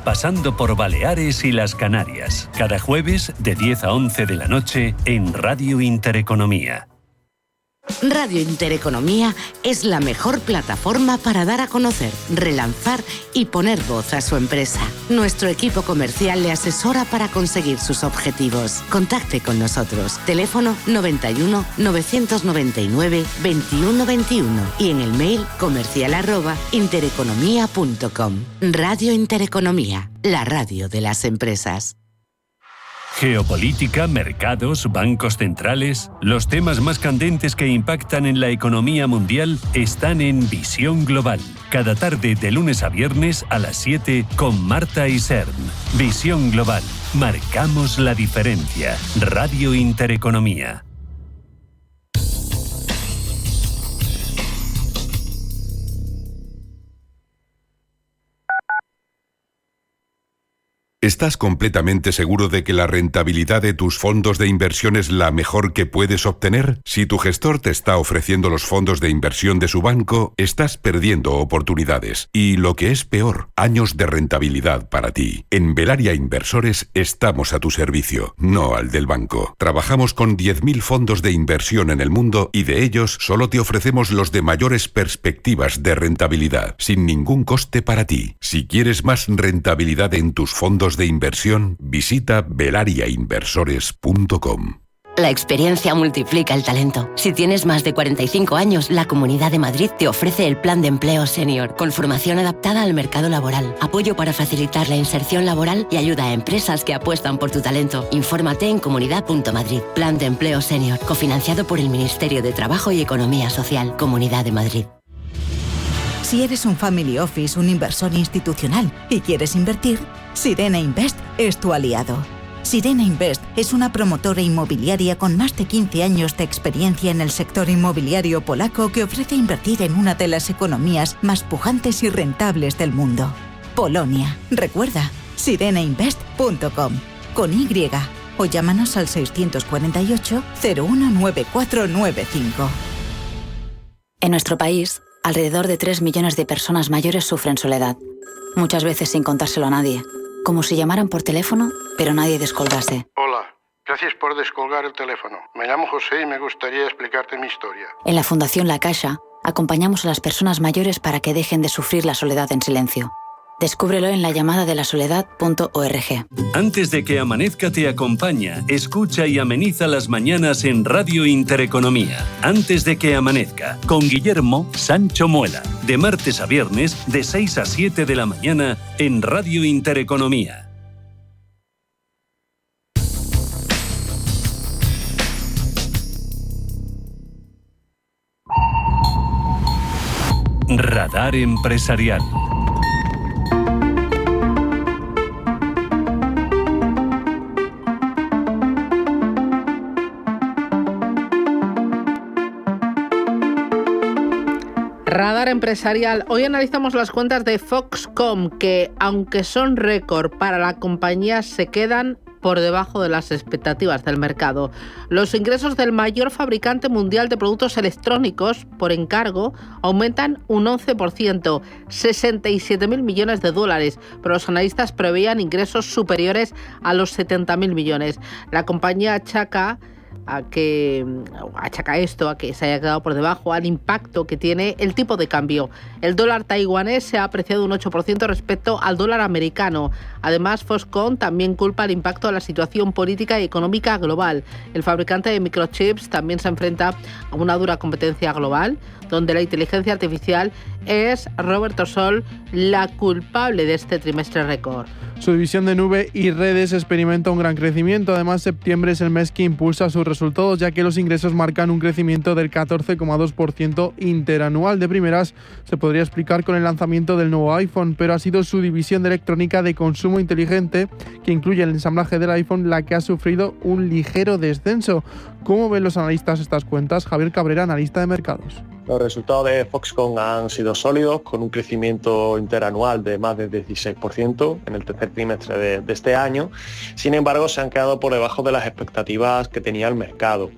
pasando por Baleares y las Canarias. Cada jueves de 10 a 11 de la noche en Radio Intereconomía. Radio Intereconomía es la mejor plataforma para dar a conocer, relanzar y poner voz a su empresa. Nuestro equipo comercial le asesora para conseguir sus objetivos. Contacte con nosotros. Teléfono 91 999 21 21 y en el mail comercial@intereconomia.com. Radio Intereconomía, la radio de las empresas. Geopolítica, mercados, bancos centrales. Los temas más candentes que impactan en la economía mundial están en Visión Global. Cada tarde de lunes a viernes a las 7 con Marta Isern. Visión Global. Marcamos la diferencia. Radio Intereconomía. ¿Estás completamente seguro de que la rentabilidad de tus fondos de inversión es la mejor que puedes obtener? Si tu gestor te está ofreciendo los fondos de inversión de su banco, estás perdiendo oportunidades. Y lo que es peor, años de rentabilidad para ti. En Velaria Inversores estamos a tu servicio, no al del banco. Trabajamos con 10.000 fondos de inversión en el mundo y de ellos solo te ofrecemos los de mayores perspectivas de rentabilidad, sin ningún coste para ti. Si quieres más rentabilidad en tus fondos de inversión, visita velariainversores.com. La experiencia multiplica el talento. Si tienes más de 45 años, la Comunidad de Madrid te ofrece el Plan de Empleo Senior, con formación adaptada al mercado laboral, apoyo para facilitar la inserción laboral y ayuda a empresas que apuestan por tu talento. Infórmate en comunidad.madrid. Plan de Empleo Senior, cofinanciado por el Ministerio de Trabajo y Economía Social, Comunidad de Madrid. Si eres un family office, un inversor institucional y quieres invertir, Sirena Invest es tu aliado. Sirena Invest es una promotora inmobiliaria con más de 15 años de experiencia en el sector inmobiliario polaco que ofrece invertir en una de las economías más pujantes y rentables del mundo. Polonia. Recuerda, sirenainvest.com con Y o llámanos al 648 019495. En nuestro país, alrededor de 3 millones de personas mayores sufren soledad, muchas veces sin contárselo a nadie, como si llamaran por teléfono, pero nadie descolgase. Hola, gracias por descolgar el teléfono. Me llamo José y me gustaría explicarte mi historia. En la Fundación La Caixa, acompañamos a las personas mayores para que dejen de sufrir la soledad en silencio. Descúbrelo en lallamadadelasoledad.org. Antes de que amanezca te acompaña, escucha y ameniza las mañanas en Radio Intereconomía. Antes de que amanezca, con Guillermo Sancho Muela. De martes a viernes, de 6 a 7 de la mañana, en Radio Intereconomía. Radar Empresarial. Radar Empresarial. Hoy analizamos las cuentas de Foxconn, que aunque son récord para la compañía, se quedan por debajo de las expectativas del mercado. Los ingresos del mayor fabricante mundial de productos electrónicos por encargo aumentan un 11%, 67.000 millones de dólares, pero los analistas preveían ingresos superiores a los 70.000 millones. La compañía achaca esto a que se haya quedado por debajo al impacto que tiene el tipo de cambio. El dólar taiwanés se ha apreciado un 8% respecto al dólar americano. Además, Foxconn también culpa el impacto de la situación política y económica global. El fabricante de microchips también se enfrenta a una dura competencia global, donde la inteligencia artificial es, Roberto Sol, la culpable de este trimestre récord. Su división de nube y redes experimenta un gran crecimiento. Además, septiembre es el mes que impulsa sus resultados, ya que los ingresos marcan un crecimiento del 14,2% interanual. De primeras, se podría explicar con el lanzamiento del nuevo iPhone, pero ha sido su división de electrónica de consumo inteligente, que incluye el ensamblaje del iPhone, la que ha sufrido un ligero descenso. ¿Cómo ven los analistas estas cuentas? Javier Cabrera, analista de mercados. Los resultados de Foxconn han sido sólidos, con un crecimiento interanual de más de 16% en el tercer trimestre de este año. Sin embargo, se han quedado por debajo de las expectativas que tenía el mercado.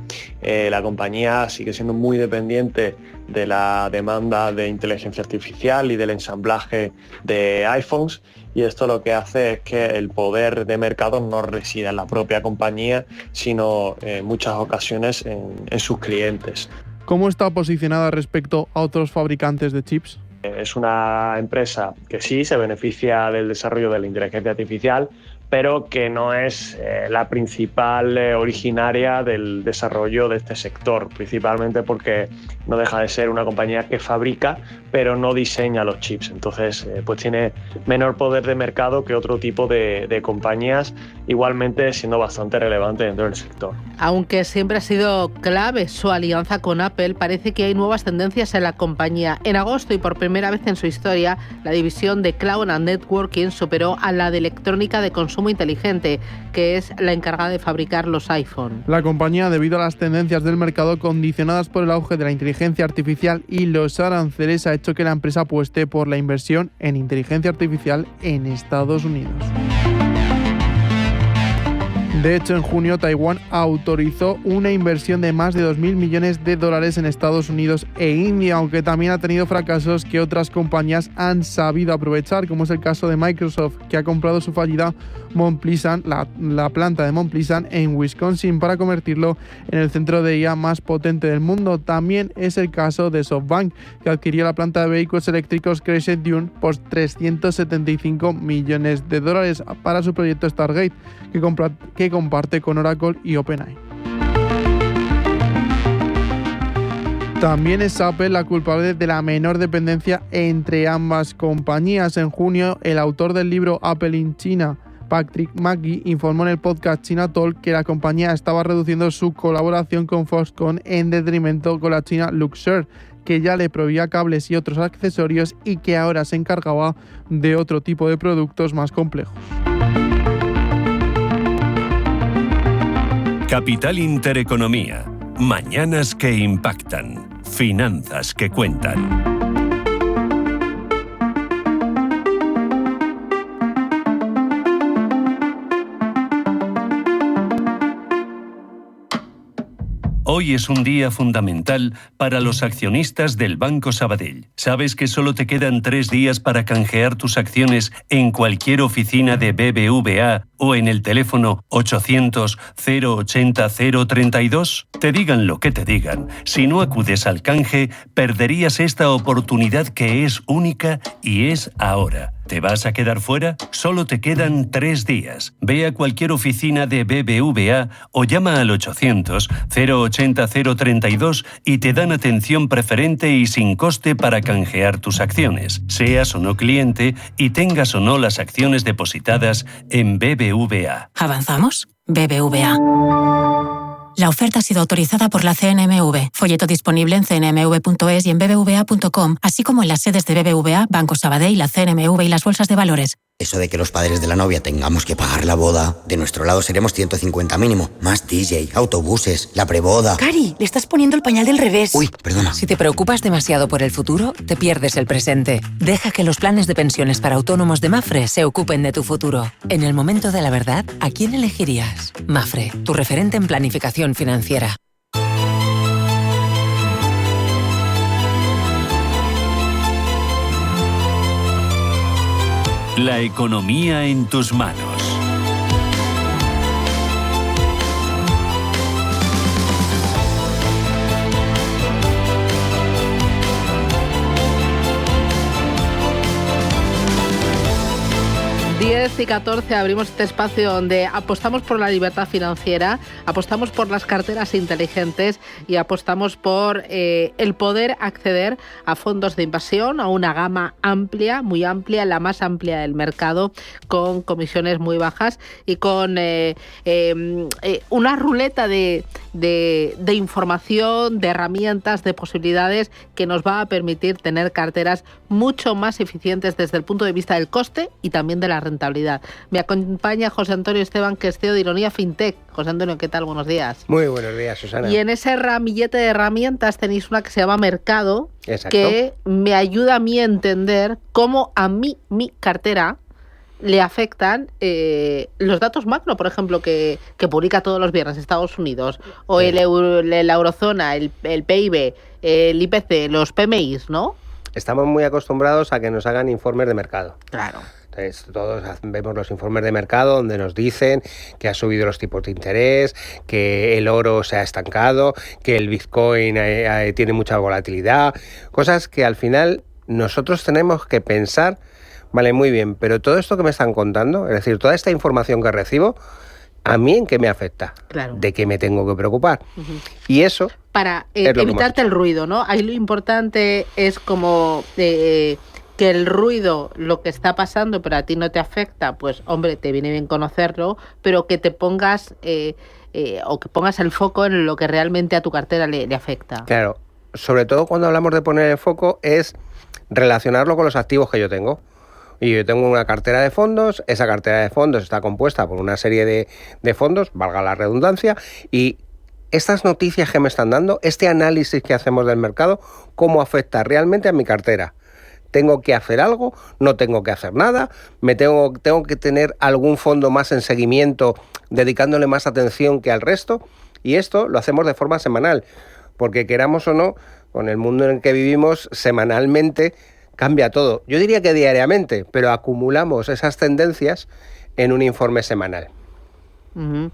La compañía sigue siendo muy dependiente de la demanda de inteligencia artificial y del ensamblaje de iPhones, y esto lo que hace es que el poder de mercado no resida en la propia compañía, sino en muchas ocasiones en sus clientes. ¿Cómo está posicionada respecto a otros fabricantes de chips? Es una empresa que sí se beneficia del desarrollo de la inteligencia artificial, pero que no es la principal originaria del desarrollo de este sector, principalmente porque no deja de ser una compañía que fabrica, pero no diseña los chips. Entonces, pues tiene menor poder de mercado que otro tipo de compañías, igualmente siendo bastante relevante dentro del sector. Aunque siempre ha sido clave su alianza con Apple, parece que hay nuevas tendencias en la compañía. En agosto, y por primera vez en su historia, la división de Cloud and Networking superó a la de electrónica de consumo inteligente, que es la encargada de fabricar los iPhone. La compañía, debido a las tendencias del mercado condicionadas por el auge de la inteligencia artificial y los aranceles, ha hecho que la empresa apueste por la inversión en inteligencia artificial en Estados Unidos. De hecho, en junio Taiwán autorizó una inversión de más de 2.000 millones de dólares en Estados Unidos e India, aunque también ha tenido fracasos que otras compañías han sabido aprovechar, como es el caso de Microsoft, que ha comprado su fallida Mount Pleasant, la planta de Mount Pleasant en Wisconsin, para convertirlo en el centro de IA más potente del mundo. También es el caso de SoftBank, que adquirió la planta de vehículos eléctricos Crescent Dune por 375 millones de dólares para su proyecto Stargate, que comparte con Oracle y OpenAI. También es Apple la culpable de la menor dependencia entre ambas compañías. En junio, el autor del libro Apple in China, Patrick McGee, informó en el podcast China Talk que la compañía estaba reduciendo su colaboración con Foxconn en detrimento con la china Luxshare, que ya le proveía cables y otros accesorios y que ahora se encargaba de otro tipo de productos más complejos. Capital Intereconomía. Mañanas que impactan. Finanzas que cuentan. Hoy es un día fundamental para los accionistas del Banco Sabadell. ¿Sabes que solo te quedan 3 días para canjear tus acciones en cualquier oficina de BBVA o en el teléfono 800 080 032? Te digan lo que te digan, si no acudes al canje, perderías esta oportunidad que es única y es ahora. ¿Te vas a quedar fuera? Solo te quedan 3 días. Ve a cualquier oficina de BBVA o llama al 800 080 032 y te dan atención preferente y sin coste para canjear tus acciones, seas o no cliente y tengas o no las acciones depositadas en BBVA. ¿Avanzamos? BBVA. La oferta ha sido autorizada por la CNMV. Folleto disponible en cnmv.es y en bbva.com, así como en las sedes de BBVA, Banco Sabadell, la CNMV y las bolsas de valores. Eso de que los padres de la novia tengamos que pagar la boda, de nuestro lado seremos 150 mínimo. Más DJ, autobuses, la preboda... Cari, le estás poniendo el pañal del revés. Uy, perdona. Si te preocupas demasiado por el futuro, te pierdes el presente. Deja que los planes de pensiones para autónomos de Mapfre se ocupen de tu futuro. En el momento de la verdad, ¿a quién elegirías? Mapfre, tu referente en planificación financiera. La economía en tus manos. Y 14 abrimos este espacio donde apostamos por la libertad financiera, apostamos por las carteras inteligentes y apostamos por el poder acceder a fondos de inversión, a una gama amplia, muy amplia, la más amplia del mercado, con comisiones muy bajas y con una ruleta de información, de herramientas, de posibilidades que nos va a permitir tener carteras mucho más eficientes desde el punto de vista del coste y también de la rentabilidad. Me acompaña José Antonio Esteban, que es CEO de Ironía FinTech. José Antonio, ¿qué tal? Buenos días. Muy buenos días, Susana. Y en ese ramillete de herramientas tenéis una que se llama Mercado. Exacto. Que me ayuda a mí a entender cómo a mí, mi cartera, le afectan los datos macro, por ejemplo, que publica todos los viernes Estados Unidos, o la eurozona, el PIB, el IPC, los PMIs, ¿no? Estamos muy acostumbrados a que nos hagan informes de mercado. Claro. Entonces, todos vemos los informes de mercado donde nos dicen que ha subido los tipos de interés, que el oro se ha estancado, que el Bitcoin tiene mucha volatilidad, cosas que al final nosotros tenemos que pensar, vale, muy bien, pero todo esto que me están contando, es decir, toda esta información que recibo, ¿a mí en qué me afecta? Claro. ¿De qué me tengo que preocupar? Y eso... Para evitarte el ruido, ¿no? Ahí lo importante es como... que el ruido, lo que está pasando, pero a ti no te afecta, pues hombre, te viene bien conocerlo, pero que te pongas o que pongas el foco en lo que realmente a tu cartera le afecta. Claro, sobre todo cuando hablamos de poner el foco es relacionarlo con los activos que yo tengo. Y yo tengo una cartera de fondos, esa cartera de fondos está compuesta por una serie de fondos, valga la redundancia, y estas noticias que me están dando, este análisis que hacemos del mercado, ¿cómo afecta realmente a mi cartera? ¿Tengo que hacer algo? ¿No tengo que hacer nada? ¿Tengo que tener algún fondo más en seguimiento, dedicándole más atención que al resto? Y esto lo hacemos de forma semanal, porque queramos o no, con el mundo en el que vivimos, semanalmente cambia todo. Yo diría que diariamente, pero acumulamos esas tendencias en un informe semanal. Uh-huh.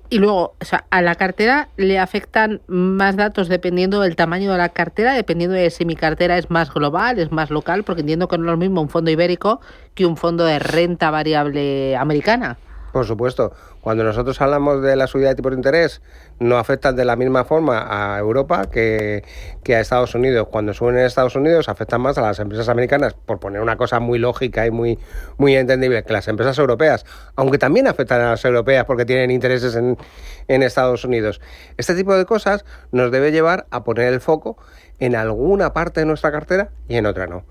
Y luego, o sea, a la cartera le afectan más datos dependiendo del tamaño de la cartera, dependiendo de si mi cartera es más global, es más local, porque entiendo que no es lo mismo un fondo ibérico que un fondo de renta variable americana. Por supuesto. Cuando nosotros hablamos de la subida de tipos de interés, no afectan de la misma forma a Europa que a Estados Unidos. Cuando suben en Estados Unidos, afectan más a las empresas americanas, por poner una cosa muy lógica y muy entendible, que las empresas europeas, aunque también afectan a las europeas porque tienen intereses en Estados Unidos. Este tipo de cosas nos debe llevar a poner el foco en alguna parte de nuestra cartera y en otra no.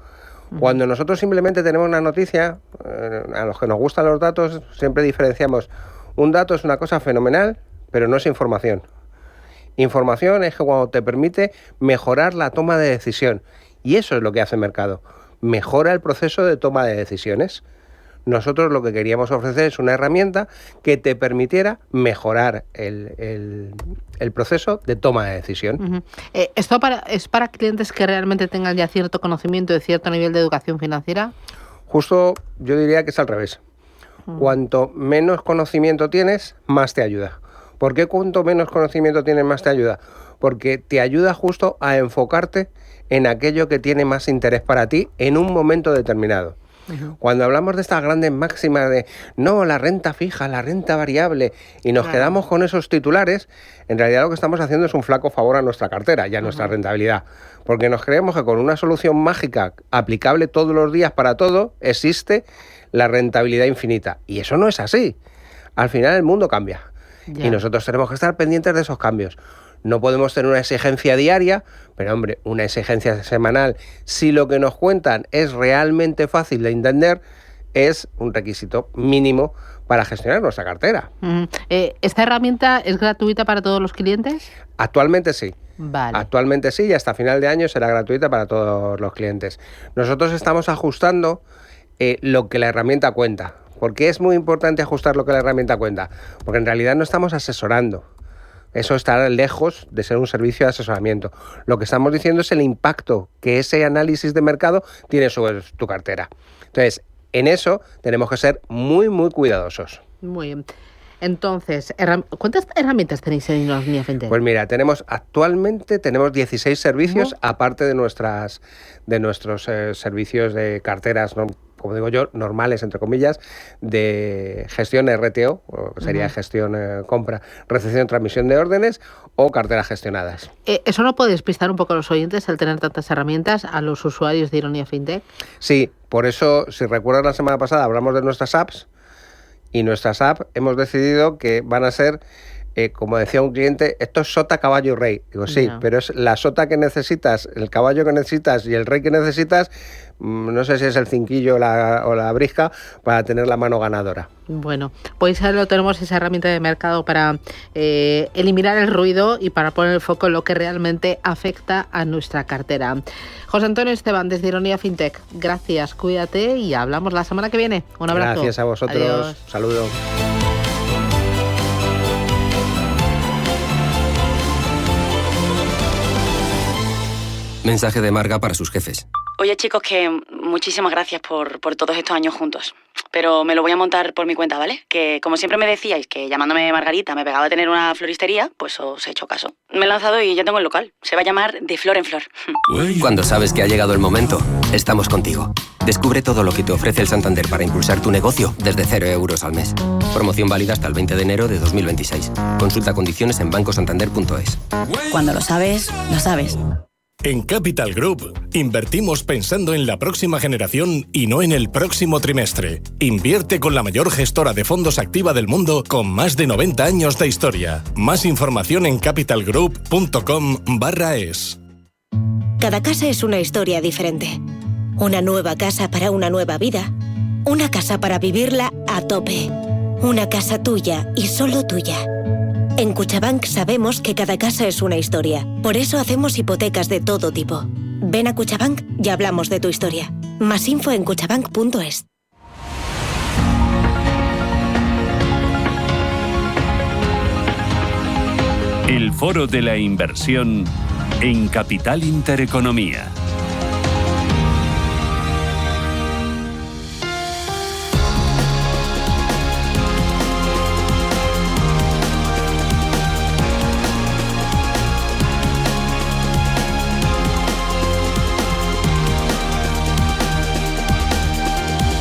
Cuando nosotros simplemente tenemos una noticia, a los que nos gustan los datos, siempre diferenciamos. Un dato es una cosa fenomenal, pero no es información. Información es que cuando te permite mejorar la toma de decisión. Y eso es lo que hace el mercado. Mejora el proceso de toma de decisiones. Nosotros lo que queríamos ofrecer es una herramienta que te permitiera mejorar el proceso de toma de decisión. Uh-huh. ¿Esto es para clientes que realmente tengan ya cierto conocimiento de cierto nivel de educación financiera? Justo yo diría que es al revés. Uh-huh. Cuanto menos conocimiento tienes, más te ayuda. ¿Por qué cuanto menos conocimiento tienes, más te ayuda? Porque te ayuda justo a enfocarte en aquello que tiene más interés para ti en un momento determinado. Uh-huh. Cuando hablamos de estas grandes máximas de no, la renta fija, la renta variable, y nos quedamos con esos titulares, en realidad lo que estamos haciendo es un flaco favor a nuestra cartera y a nuestra rentabilidad, porque nos creemos que con una solución mágica aplicable todos los días para todo, existe la rentabilidad infinita, y eso no es así. Al final el mundo cambia, y nosotros tenemos que estar pendientes de esos cambios. No podemos tener una exigencia diaria, pero hombre, una exigencia semanal, si lo que nos cuentan es realmente fácil de entender, es un requisito mínimo para gestionar nuestra cartera. ¿Esta herramienta es gratuita para todos los clientes? Actualmente sí. Vale. Actualmente sí, y hasta final de año será gratuita para todos los clientes. Nosotros estamos ajustando lo que la herramienta cuenta. ¿Por qué es muy importante ajustar lo que la herramienta cuenta? Porque en realidad no estamos asesorando. Eso está lejos de ser un servicio de asesoramiento. Lo que estamos diciendo es el impacto que ese análisis de mercado tiene sobre tu cartera. Entonces, en eso tenemos que ser muy, muy cuidadosos. Muy bien. Entonces, ¿cuántas herramientas tenéis en Ironia FinTech? Pues mira, actualmente tenemos 16 servicios, aparte de nuestros servicios de carteras, ¿no? Como digo yo, normales, entre comillas, de gestión RTO, o sería gestión compra, recepción, transmisión de órdenes o carteras gestionadas. ¿Eso no puede despistar un poco a los oyentes al tener tantas herramientas a los usuarios de Ironia FinTech? Sí, por eso, si recuerdas la semana pasada, hablamos de nuestras apps, y nuestras apps hemos decidido que van a ser, como decía un cliente, esto es sota, caballo y rey. Digo, sí, pero es la sota que necesitas, el caballo que necesitas y el rey que necesitas, no sé si es el cinquillo o la brisca, para tener la mano ganadora. Bueno, pues ahí lo tenemos, esa herramienta de mercado para eliminar el ruido y para poner el foco en lo que realmente afecta a nuestra cartera. José Antonio Esteban, desde Ironia FinTech, gracias, cuídate y hablamos la semana que viene. Un abrazo. Gracias a vosotros. Adiós. Saludos. Mensaje de Marga para sus jefes. Oye, chicos, que muchísimas gracias por todos estos años juntos. Pero me lo voy a montar por mi cuenta, ¿vale? Que como siempre me decíais que llamándome Margarita me pegaba a tener una floristería, pues os he hecho caso. Me he lanzado y ya tengo el local. Se va a llamar De Flor en Flor. Cuando sabes que ha llegado el momento, estamos contigo. Descubre todo lo que te ofrece el Santander para impulsar tu negocio desde 0 euros al mes. Promoción válida hasta el 20 de enero de 2026. Consulta condiciones en bancosantander.es. Cuando lo sabes, lo sabes. En Capital Group, invertimos pensando en la próxima generación y no en el próximo trimestre. Invierte con la mayor gestora de fondos activa del mundo con más de 90 años de historia. Más información en capitalgroup.com/es. Cada casa es una historia diferente. Una nueva casa para una nueva vida. Una casa para vivirla a tope. Una casa tuya y solo tuya. En Cuchabank sabemos que cada casa es una historia. Por eso hacemos hipotecas de todo tipo. Ven a Cuchabank y hablamos de tu historia. Más info en cuchabank.es. El Foro de la Inversión en Capital Intereconomía.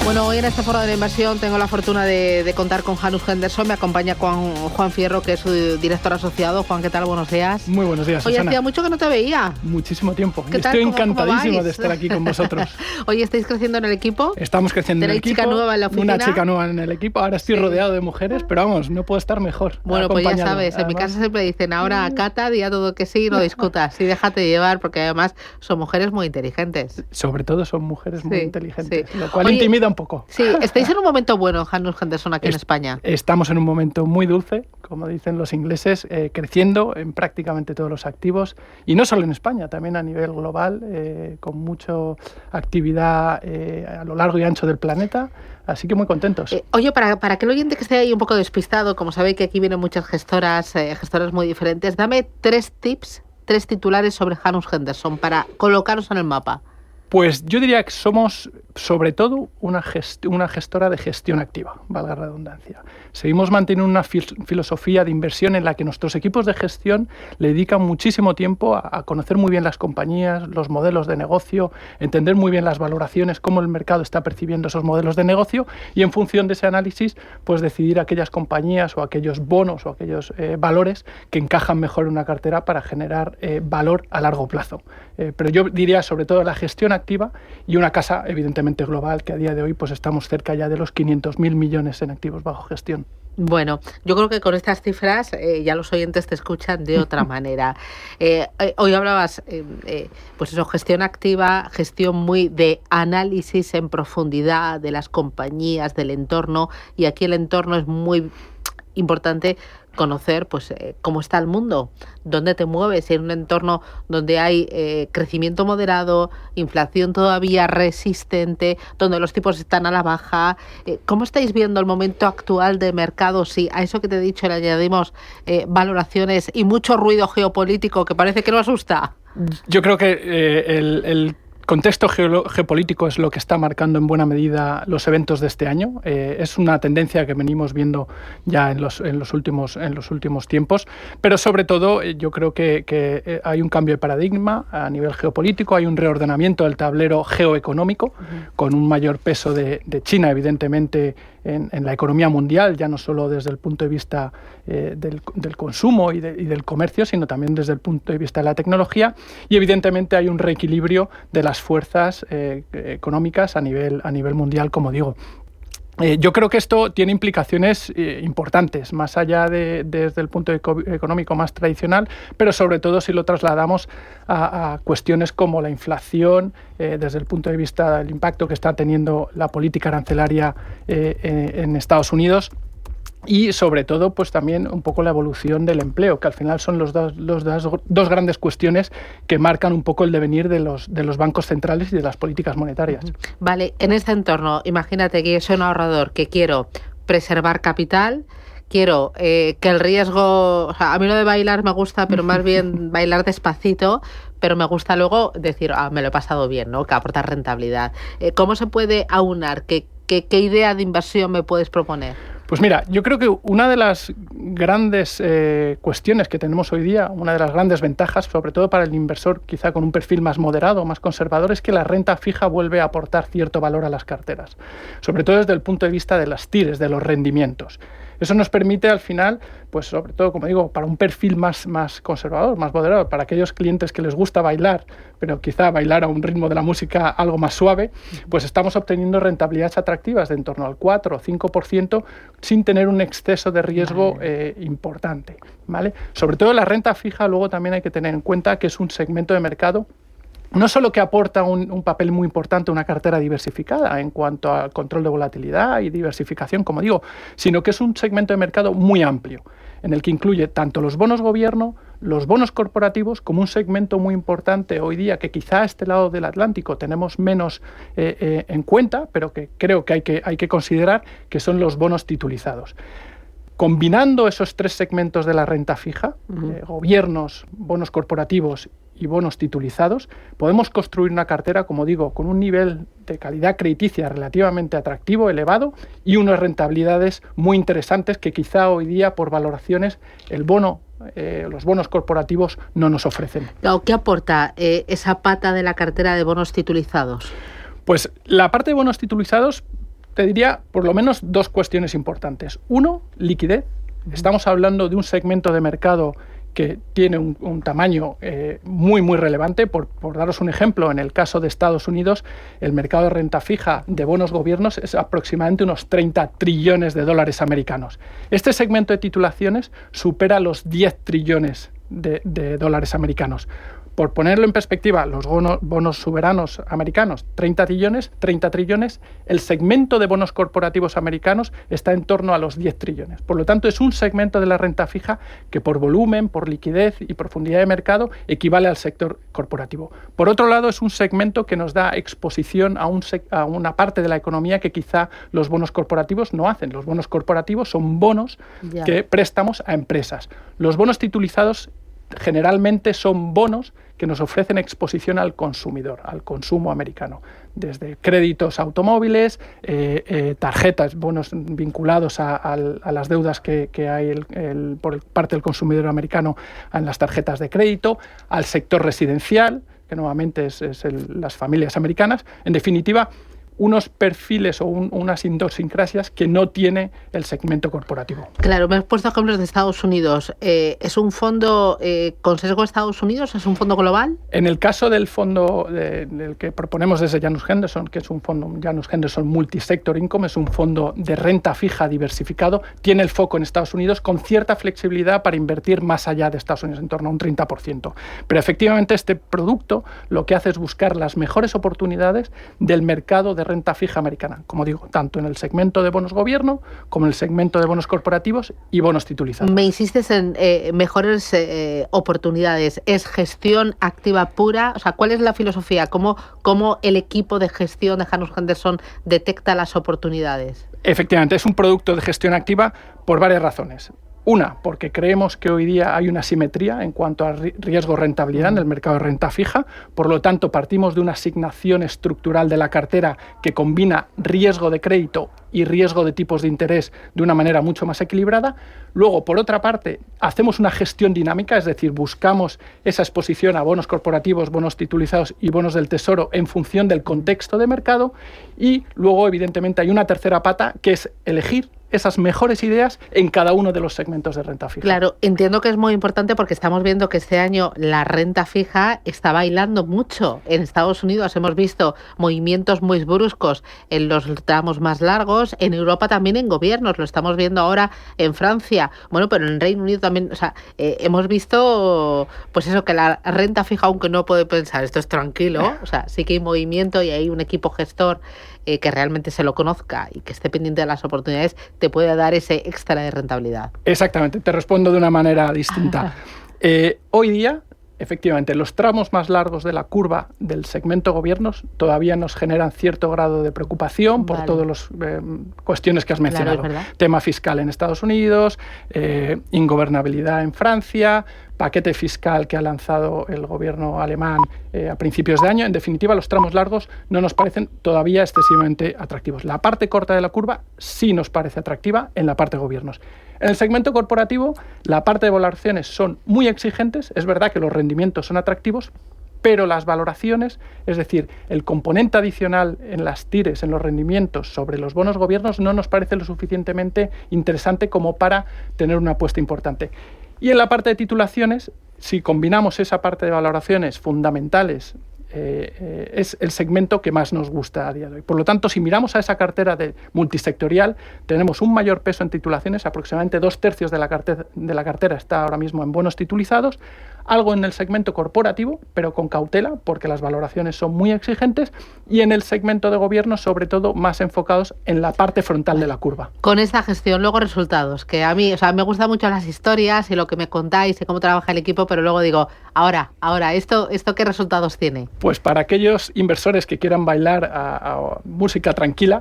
Bueno, hoy en este Foro de la Inversión tengo la fortuna de contar con Janus Henderson. Me acompaña Juan Fierro, que es su director asociado. Juan, ¿qué tal? Buenos días. Muy buenos días, Oye, Susana. hacía mucho que no te veía. Muchísimo tiempo. ¿Qué tal? Estoy ¿Cómo encantadísimo vais? de estar aquí con vosotros. Oye, ¿estáis creciendo en el equipo? Estamos creciendo en el equipo. ¿Tenéis chica nueva en la oficina? Una chica nueva en el equipo. Ahora estoy rodeado de mujeres, pero vamos, no puedo estar mejor. Bueno, pues ya acompañado. sabes, en mi casa siempre dicen, ahora Cata, di a todo que sí, no discutas, y déjate llevar, porque además son mujeres muy inteligentes. Sobre todo son mujeres muy inteligentes, sí. lo cual Oye, intimida un poco. Sí, estáis en un momento bueno, Janus Henderson, aquí en España. Estamos en un momento muy dulce, como dicen los ingleses, creciendo en prácticamente todos los activos, y no solo en España, también a nivel global, con mucha actividad a lo largo y ancho del planeta, así que muy contentos. Oye, para que el oyente que esté ahí un poco despistado, como sabéis que aquí vienen muchas gestoras muy diferentes, dame 3 tips, 3 titulares sobre Janus Henderson para colocaros en el mapa. Pues yo diría que somos, sobre todo, una gestora de gestión activa, valga la redundancia. Seguimos manteniendo una filosofía de inversión en la que nuestros equipos de gestión le dedican muchísimo tiempo a conocer muy bien las compañías, los modelos de negocio, entender muy bien las valoraciones, cómo el mercado está percibiendo esos modelos de negocio, y en función de ese análisis, pues decidir aquellas compañías o aquellos bonos o aquellos valores que encajan mejor en una cartera para generar valor a largo plazo. Pero yo diría sobre todo la gestión activa y una casa evidentemente global, que a día de hoy pues estamos cerca ya de los 500.000 millones en activos bajo gestión. Bueno, yo creo que con estas cifras ya los oyentes te escuchan de otra manera. Hoy hablabas, pues eso, gestión activa, gestión muy de análisis en profundidad de las compañías, del entorno, y aquí el entorno es muy importante conocer pues cómo está el mundo, dónde te mueves, en un entorno donde hay crecimiento moderado, inflación todavía resistente, donde los tipos están a la baja. ¿Cómo estáis viendo el momento actual de mercado? Si a eso que te he dicho le añadimos valoraciones y mucho ruido geopolítico que parece que no asusta. Yo creo que el contexto geopolítico es lo que está marcando en buena medida los eventos de este año. Es una tendencia que venimos viendo ya en los últimos tiempos, pero sobre todo yo creo que hay un cambio de paradigma a nivel geopolítico, hay un reordenamiento del tablero geoeconómico, con un mayor peso de China, evidentemente, en la economía mundial, ya no solo desde el punto de vista del consumo y del comercio, sino también desde el punto de vista de la tecnología, y evidentemente hay un reequilibrio de las fuerzas económicas a nivel mundial, como digo. Yo creo que esto tiene implicaciones importantes, más allá desde el punto económico más tradicional, pero sobre todo si lo trasladamos a cuestiones como la inflación, desde el punto de vista del impacto que está teniendo la política arancelaria en Estados Unidos, y sobre todo pues también un poco la evolución del empleo, que al final son los dos grandes cuestiones que marcan un poco el devenir de los bancos centrales y de las políticas monetarias. Vale, en este entorno, imagínate que yo soy un ahorrador que quiero preservar capital, quiero que el riesgo, o sea, a mí lo de bailar me gusta, pero más bien bailar despacito, pero me gusta luego decir, me lo he pasado bien, ¿no? Que aporta rentabilidad. ¿Cómo se puede aunar? ¿Qué idea de inversión me puedes proponer? Pues mira, yo creo que una de las grandes cuestiones que tenemos hoy día, una de las grandes ventajas, sobre todo para el inversor quizá con un perfil más moderado, más conservador, es que la renta fija vuelve a aportar cierto valor a las carteras, sobre todo desde el punto de vista de las TIRs, de los rendimientos. Eso nos permite al final, pues sobre todo, como digo, para un perfil más conservador, más moderado, para aquellos clientes que les gusta bailar, pero quizá bailar a un ritmo de la música algo más suave, pues estamos obteniendo rentabilidades atractivas de en torno al 4 o 5% sin tener un exceso de riesgo importante, ¿vale? Sobre todo la renta fija, luego también hay que tener en cuenta que es un segmento de mercado no solo que aporta un papel muy importante a una cartera diversificada en cuanto al control de volatilidad y diversificación, como digo, sino que es un segmento de mercado muy amplio, en el que incluye tanto los bonos gobierno, los bonos corporativos, como un segmento muy importante hoy día que quizá a este lado del Atlántico tenemos menos en cuenta, pero que creo que hay que considerar, que son los bonos titulizados. Combinando esos tres segmentos de la renta fija, gobiernos, bonos corporativos y bonos titulizados, podemos construir una cartera, como digo, con un nivel de calidad crediticia relativamente atractivo, elevado, y unas rentabilidades muy interesantes que quizá hoy día por valoraciones los bonos corporativos no nos ofrecen. ¿Qué aporta esa pata de la cartera de bonos titulizados? Pues la parte de bonos titulizados, te diría por lo menos dos cuestiones importantes. Uno, liquidez. Estamos hablando de un segmento de mercado que tiene un tamaño muy, muy relevante. Por daros un ejemplo, en el caso de Estados Unidos, el mercado de renta fija de bonos gobiernos es aproximadamente unos 30 trillones de dólares americanos. Este segmento de titulaciones supera los 10 trillones de dólares americanos. Por ponerlo en perspectiva, los bonos soberanos americanos, 30 trillones, el segmento de bonos corporativos americanos está en torno a los 10 trillones. Por lo tanto, es un segmento de la renta fija que por volumen, por liquidez y profundidad de mercado equivale al sector corporativo. Por otro lado, es un segmento que nos da exposición a una parte de la economía que quizá los bonos corporativos no hacen. Los bonos corporativos son bonos que préstamos a empresas. Los bonos titulizados generalmente son bonos que nos ofrecen exposición al consumidor, al consumo americano, desde créditos automóviles, tarjetas, bonos vinculados a las deudas que hay por parte del consumidor americano en las tarjetas de crédito, al sector residencial, que nuevamente es las familias americanas. En definitiva, unos perfiles o unas idiosincrasias que no tiene el segmento corporativo. Claro, me has puesto ejemplos de Estados Unidos. ¿Es un fondo con sesgo a Estados Unidos? ¿Es un fondo global? En el caso del fondo del que proponemos desde Janus Henderson, que es un fondo Janus Henderson Multisector Income, es un fondo de renta fija diversificado, tiene el foco en Estados Unidos con cierta flexibilidad para invertir más allá de Estados Unidos, en torno a un 30%. Pero efectivamente este producto lo que hace es buscar las mejores oportunidades del mercado de renta fija americana, como digo, tanto en el segmento de bonos gobierno como en el segmento de bonos corporativos y bonos titulizados. Me insistes en mejores oportunidades. ¿Es gestión activa pura? O sea, ¿cuál es la filosofía? ¿Cómo el equipo de gestión de Janus Henderson detecta las oportunidades? Efectivamente, es un producto de gestión activa por varias razones. Una, porque creemos que hoy día hay una simetría en cuanto a riesgo-rentabilidad en el mercado de renta fija. Por lo tanto, partimos de una asignación estructural de la cartera que combina riesgo de crédito y riesgo de tipos de interés de una manera mucho más equilibrada. Luego, por otra parte, hacemos una gestión dinámica, es decir, buscamos esa exposición a bonos corporativos, bonos titulizados y bonos del tesoro en función del contexto de mercado. Y luego, evidentemente, hay una tercera pata que es elegir esas mejores ideas en cada uno de los segmentos de renta fija. Claro, entiendo que es muy importante porque estamos viendo que este año la renta fija está bailando mucho. En Estados Unidos hemos visto movimientos muy bruscos en los tramos más largos, en Europa también en gobiernos, lo estamos viendo ahora en Francia, bueno, pero en Reino Unido también, o sea, hemos visto pues eso, que la renta fija, aunque no puede pensar esto es tranquilo, o sea, sí que hay movimiento y hay un equipo gestor que realmente se lo conozca y que esté pendiente de las oportunidades, te puede dar ese extra de rentabilidad. Exactamente, te respondo de una manera distinta. Hoy día Efectivamente, los tramos más largos de la curva del segmento gobiernos todavía nos generan cierto grado de preocupación por todas las cuestiones que has mencionado. Claro, tema fiscal en Estados Unidos, ingobernabilidad en Francia, paquete fiscal que ha lanzado el gobierno alemán a principios de año. En definitiva, los tramos largos no nos parecen todavía excesivamente atractivos. La parte corta de la curva sí nos parece atractiva en la parte de gobiernos. En el segmento corporativo, la parte de valoraciones son muy exigentes. Es verdad que los rendimientos son atractivos, pero las valoraciones, es decir, el componente adicional en las TIRES, en los rendimientos sobre los bonos gobiernos, no nos parece lo suficientemente interesante como para tener una apuesta importante. Y en la parte de titulaciones, si combinamos esa parte de valoraciones fundamentales, es el segmento que más nos gusta a día de hoy. Por lo tanto, si miramos a esa cartera de multisectorial, tenemos un mayor peso en titulaciones, aproximadamente 2/3 de la cartera está ahora mismo en bonos titulizados, algo en el segmento corporativo, pero con cautela, porque las valoraciones son muy exigentes, y en el segmento de gobierno, sobre todo, más enfocados en la parte frontal de la curva. Con esta gestión, luego resultados, que a mí, me gustan mucho las historias y lo que me contáis y cómo trabaja el equipo, pero luego digo, ahora, ¿esto qué resultados tiene? Pues para aquellos inversores que quieran bailar a música tranquila,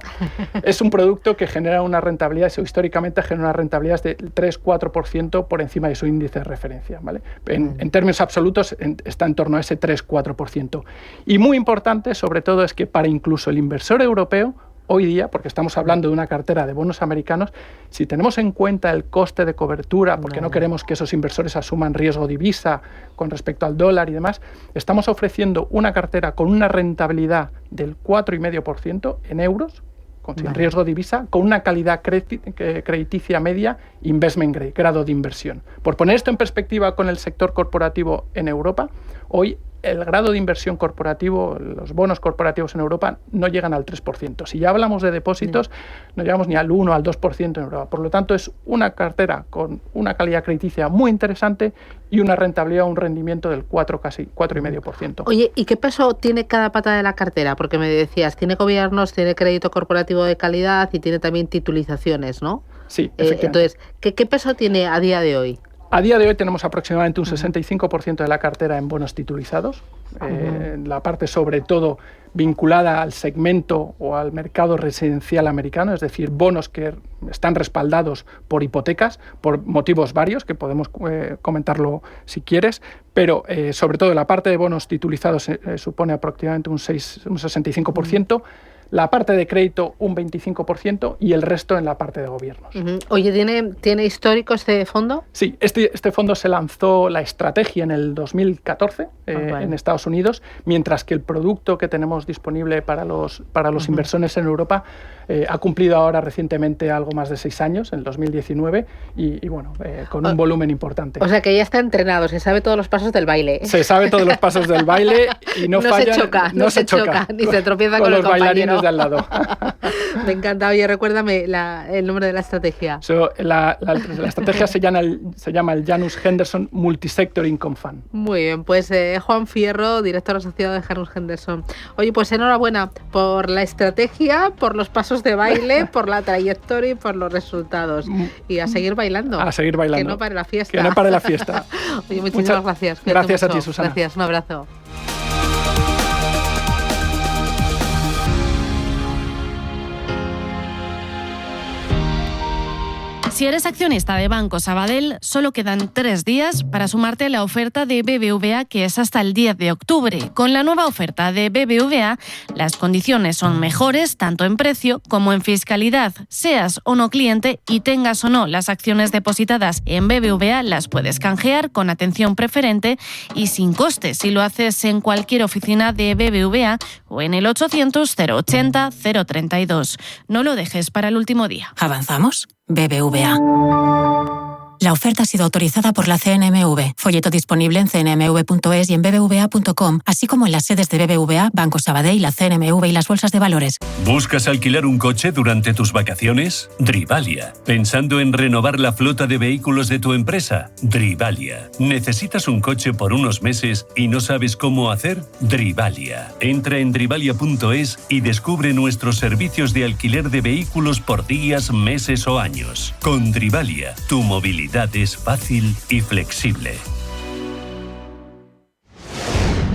es un producto que genera una rentabilidad, o históricamente genera una rentabilidad de 3-4% por encima de su índice de referencia, ¿vale? En términos absolutos está en torno a ese 3-4%. Y muy importante, sobre todo, es que para incluso el inversor europeo, hoy día, porque estamos hablando de una cartera de bonos americanos, si tenemos en cuenta el coste de cobertura, porque no queremos que esos inversores asuman riesgo divisa con respecto al dólar y demás, estamos ofreciendo una cartera con una rentabilidad del 4,5% en euros, sin riesgo divisa, con una calidad crediticia media, investment grade, grado de inversión. Por poner esto en perspectiva con el sector corporativo en Europa, hoy el grado de inversión corporativo, los bonos corporativos en Europa no llegan al 3%. Si ya hablamos de depósitos, no llegamos ni al 1 al 2% en Europa. Por lo tanto, es una cartera con una calidad crediticia muy interesante y una rentabilidad, un rendimiento del 4,5%. Oye, ¿y qué peso tiene cada pata de la cartera? Porque me decías, tiene gobiernos, tiene crédito corporativo de calidad y tiene también titulizaciones, ¿no? Sí, efectivamente. Entonces, ¿qué peso tiene a día de hoy? A día de hoy tenemos aproximadamente un 65% de la cartera en bonos titulizados, la parte sobre todo vinculada al segmento o al mercado residencial americano, es decir, bonos que están respaldados por hipotecas, por motivos varios, que podemos comentarlo si quieres, pero sobre todo la parte de bonos titulizados supone aproximadamente un 65%, la parte de crédito un 25% y el resto en la parte de gobiernos. Oye, ¿tiene histórico este fondo? Sí, este fondo se lanzó la estrategia en el 2014 en Estados Unidos, mientras que el producto que tenemos disponible para los inversores en Europa ha cumplido ahora recientemente algo más de 6 años, en el 2019, y bueno, con un volumen importante. O sea que ya está entrenado, se sabe todos los pasos del baile. Se sabe todos los pasos del baile y no falla. No se choca, ni se tropieza con los el compañero. Bailarines de al lado. Me encanta. Oye, recuérdame el nombre de la estrategia. La estrategia se llama el Janus Henderson Multisector Income Fund. Muy bien, pues Juan Fierro, director asociado de Janus Henderson. Oye, pues enhorabuena por la estrategia, por los pasos de baile, por la trayectoria y por los resultados. Y a seguir bailando. A seguir bailando. Que no pare la fiesta. Que no pare la fiesta. Oye, muchísimas gracias. Gracias a ti, Susana. Gracias, un abrazo. Si eres accionista de Banco Sabadell, solo quedan 3 días para sumarte a la oferta de BBVA, que es hasta el 10 de octubre. Con la nueva oferta de BBVA, las condiciones son mejores tanto en precio como en fiscalidad. Seas o no cliente y tengas o no las acciones depositadas en BBVA, las puedes canjear con atención preferente y sin coste si lo haces en cualquier oficina de BBVA o en el 800 080 032. No lo dejes para el último día. ¿Avanzamos? BBVA. La oferta ha sido autorizada por la CNMV. Folleto disponible en cnmv.es y en bbva.com, así como en las sedes de BBVA, Banco Sabadell, la CNMV y las bolsas de valores. ¿Buscas alquilar un coche durante tus vacaciones? Drivalia. ¿Pensando en renovar la flota de vehículos de tu empresa? Drivalia. ¿Necesitas un coche por unos meses y no sabes cómo hacer? Drivalia. Entra en drivalia.es y descubre nuestros servicios de alquiler de vehículos por días, meses o años. Con Drivalia, tu movilidad es fácil y flexible.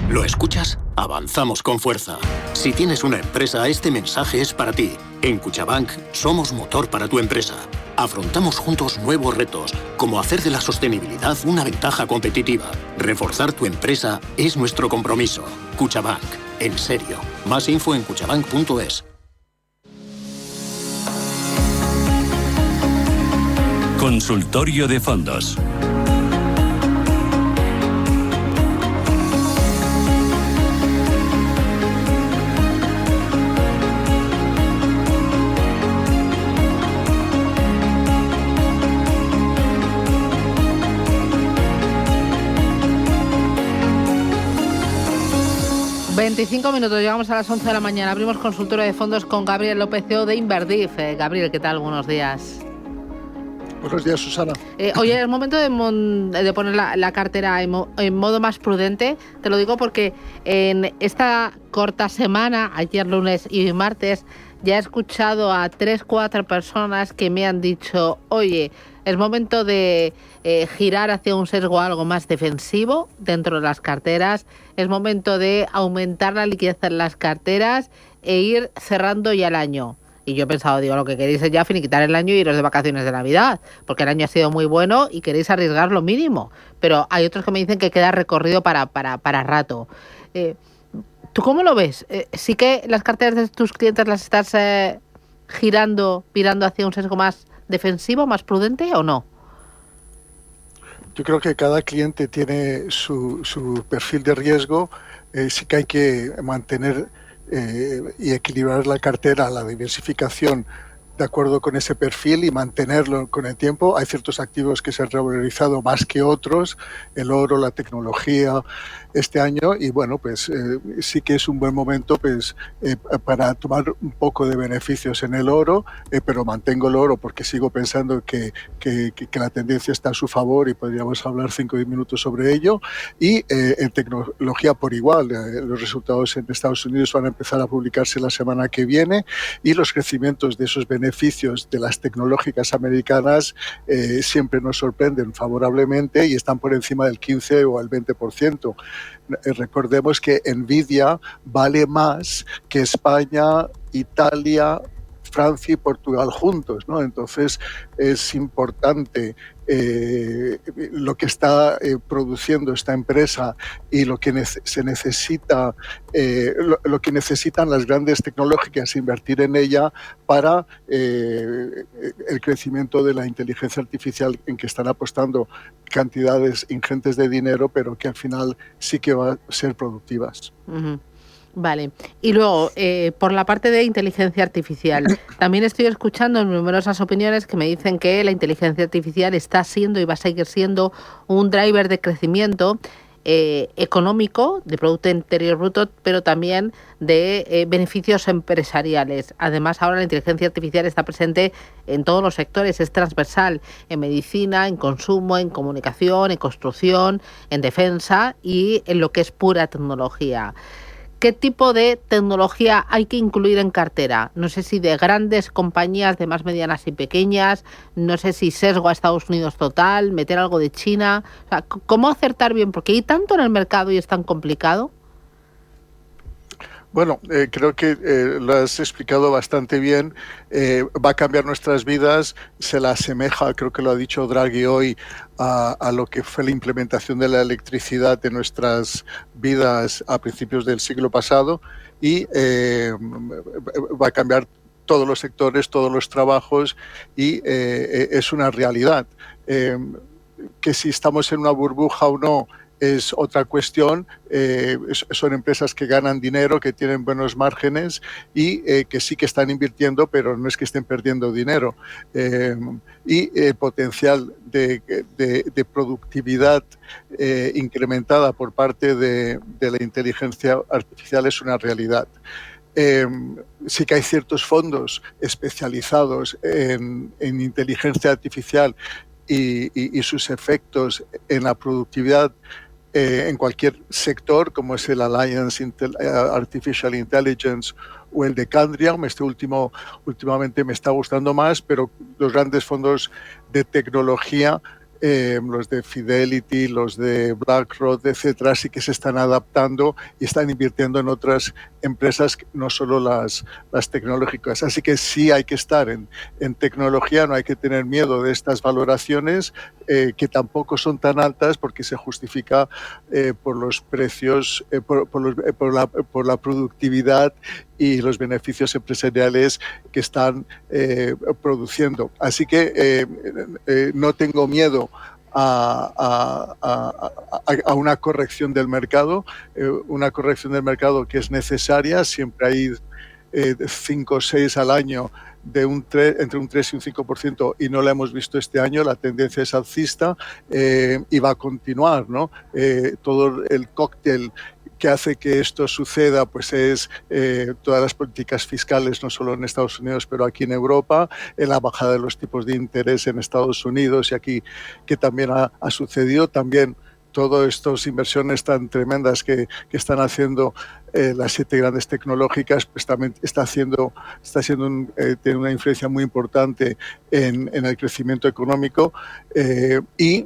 ¿Lo escuchas? Avanzamos con fuerza. Si tienes una empresa, este mensaje es para ti. En Cuchabank somos motor para tu empresa. Afrontamos juntos nuevos retos, como hacer de la sostenibilidad una ventaja competitiva. Reforzar tu empresa es nuestro compromiso. Cuchabank, en serio. Más info en cuchabank.es. Consultorio de fondos. ...25 llegamos a las 11 de la mañana. Abrimos consultorio de fondos con Gabriel López, CEO de Inverdif. Gabriel, ¿qué tal? Buenos días. Buenos días, Susana. Oye, es el momento de poner la cartera en modo más prudente. Te lo digo porque en esta corta semana, ayer lunes y martes, ya he escuchado a 3-4 personas que me han dicho: oye, es momento de girar hacia un sesgo algo más defensivo dentro de las carteras, es momento de aumentar la liquidez en las carteras e ir cerrando ya el año. Y yo he pensado, digo, lo que queréis es ya finiquitar el año y iros de vacaciones de Navidad, porque el año ha sido muy bueno y queréis arriesgar lo mínimo. Pero hay otros que me dicen que queda recorrido para rato. ¿Tú cómo lo ves? ¿Sí que las carteras de tus clientes las estás girando, virando hacia un sesgo más defensivo, más prudente o no? Yo creo que cada cliente tiene su perfil de riesgo. Sí que hay que mantener y equilibrar la cartera, la diversificación de acuerdo con ese perfil y mantenerlo con el tiempo. Hay ciertos activos que se han revalorizado más que otros, el oro, la tecnología, este año, y bueno, pues sí que es un buen momento pues para tomar un poco de beneficios en el oro, pero mantengo el oro porque sigo pensando que la tendencia está a su favor y podríamos hablar 5 o 10 minutos sobre ello. Y en tecnología por igual, los resultados en Estados Unidos van a empezar a publicarse la semana que viene y los crecimientos de esos beneficios de las tecnológicas americanas siempre nos sorprenden favorablemente y están por encima del 15 o el 20%. Recordemos que Nvidia vale más que España, Italia, Francia y Portugal juntos, ¿no? Entonces es importante lo que está produciendo esta empresa y lo que se necesita, lo que necesitan las grandes tecnológicas, invertir en ella para el crecimiento de la inteligencia artificial, en que están apostando cantidades ingentes de dinero, pero que al final sí que va a ser productivas. Uh-huh. Vale, y luego, por la parte de inteligencia artificial, también estoy escuchando numerosas opiniones que me dicen que la inteligencia artificial está siendo y va a seguir siendo un driver de crecimiento económico, de Producto Interior Bruto, pero también de beneficios empresariales. Además, ahora la inteligencia artificial está presente en todos los sectores, es transversal, en medicina, en consumo, en comunicación, en construcción, en defensa y en lo que es pura tecnología. ¿Qué tipo de tecnología hay que incluir en cartera? No sé si de grandes compañías, de más medianas y pequeñas, no sé si sesgo a Estados Unidos total, meter algo de China. O sea, ¿cómo acertar bien? Porque hay tanto en el mercado y es tan complicado. Bueno, creo que lo has explicado bastante bien. Va a cambiar nuestras vidas, se la asemeja, creo que lo ha dicho Draghi hoy, a lo que fue la implementación de la electricidad en nuestras vidas a principios del siglo pasado y va a cambiar todos los sectores, todos los trabajos y es una realidad. Que si estamos en una burbuja o no es otra cuestión. Son empresas que ganan dinero, que tienen buenos márgenes y que sí que están invirtiendo, pero no es que estén perdiendo dinero. Y el potencial de productividad incrementada por parte de la inteligencia artificial es una realidad. Sí que hay ciertos fondos especializados en inteligencia artificial y sus efectos en la productividad en cualquier sector, como es el Alliance Artificial Intelligence o el de Candriam. Este últimamente me está gustando más, pero los grandes fondos de tecnología los de Fidelity, los de BlackRock, etcétera, sí que se están adaptando y están invirtiendo en otras empresas, no solo las tecnológicas. Así que sí hay que estar en tecnología, no hay que tener miedo de estas valoraciones, que tampoco son tan altas porque se justifica por los precios, por la productividad y los beneficios empresariales que están produciendo. Así que no tengo miedo a una corrección del mercado, que es necesaria. Siempre hay 5 o 6 al año de entre un 3 y un 5%, y no la hemos visto este año. La tendencia es alcista y va a continuar, ¿no? Todo el cóctel que hace que esto suceda pues es todas las políticas fiscales, no solo en Estados Unidos, pero aquí en Europa, en la bajada de los tipos de interés en Estados Unidos y aquí, que también ha sucedido. También todas estas inversiones tan tremendas que están haciendo las 7 grandes tecnológicas, pues también tiene una influencia muy importante en el crecimiento económico, y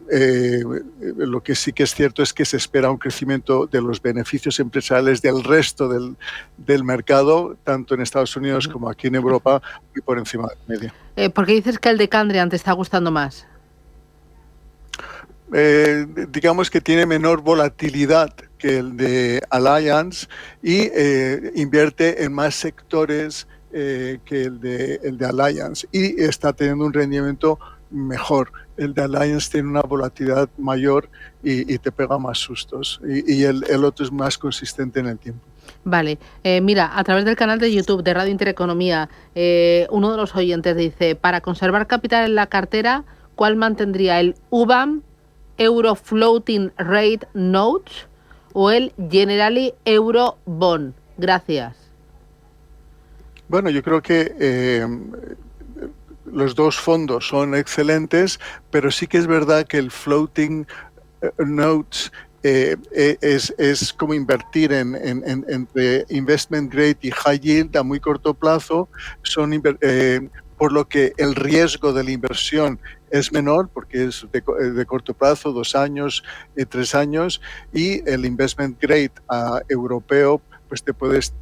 lo que sí que es cierto es que se espera un crecimiento de los beneficios empresariales del resto del mercado, tanto en Estados Unidos como aquí en Europa, muy por encima de la media. ¿Por qué dices que el de Candrian te está gustando más? Digamos que tiene menor volatilidad que el de Allianz y invierte en más sectores que el de Allianz, y está teniendo un rendimiento mejor. El de Allianz tiene una volatilidad mayor y te pega más sustos, y el otro es más consistente en el tiempo. Vale, mira, a través del canal de YouTube de Radio Intereconomía, uno de los oyentes dice: para conservar capital en la cartera, ¿cuál mantendría, el UBAM Euro Floating Rate Notes o el Generali Euro Bond? Gracias. Bueno, yo creo que los dos fondos son excelentes, pero sí que es verdad que el Floating Notes es como invertir entre investment grade y high yield a muy corto plazo. Por lo que el riesgo de la inversión es menor, porque es de corto plazo, 2 años, 3 años, y el investment grade europeo, pues te puedes,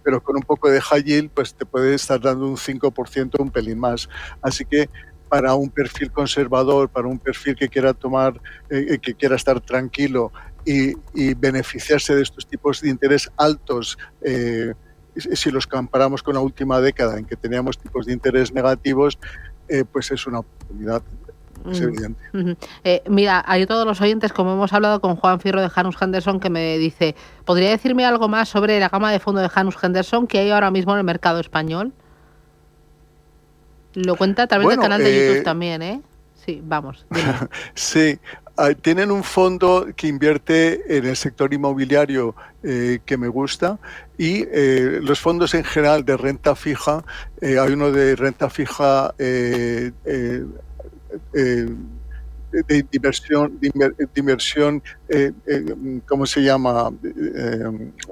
pero con un poco de high yield, pues te puede estar dando un 5%, un pelín más. Así que para un perfil conservador, para un perfil que quiera que quiera estar tranquilo y beneficiarse de estos tipos de interés altos, si los comparamos con la última década en que teníamos tipos de interés negativos, pues es una oportunidad, es evidente. Mira, hay todos los oyentes, como hemos hablado con Juan Fierro de Janus Henderson, que me dice: ¿podría decirme algo más sobre la gama de fondo de Janus Henderson que hay ahora mismo en el mercado español? Lo cuenta a través del canal de YouTube también, ¿eh? Sí, vamos. Sí, tienen un fondo que invierte en el sector inmobiliario que me gusta, y los fondos en general de renta fija, hay uno de renta fija de inversión, ¿cómo se llama?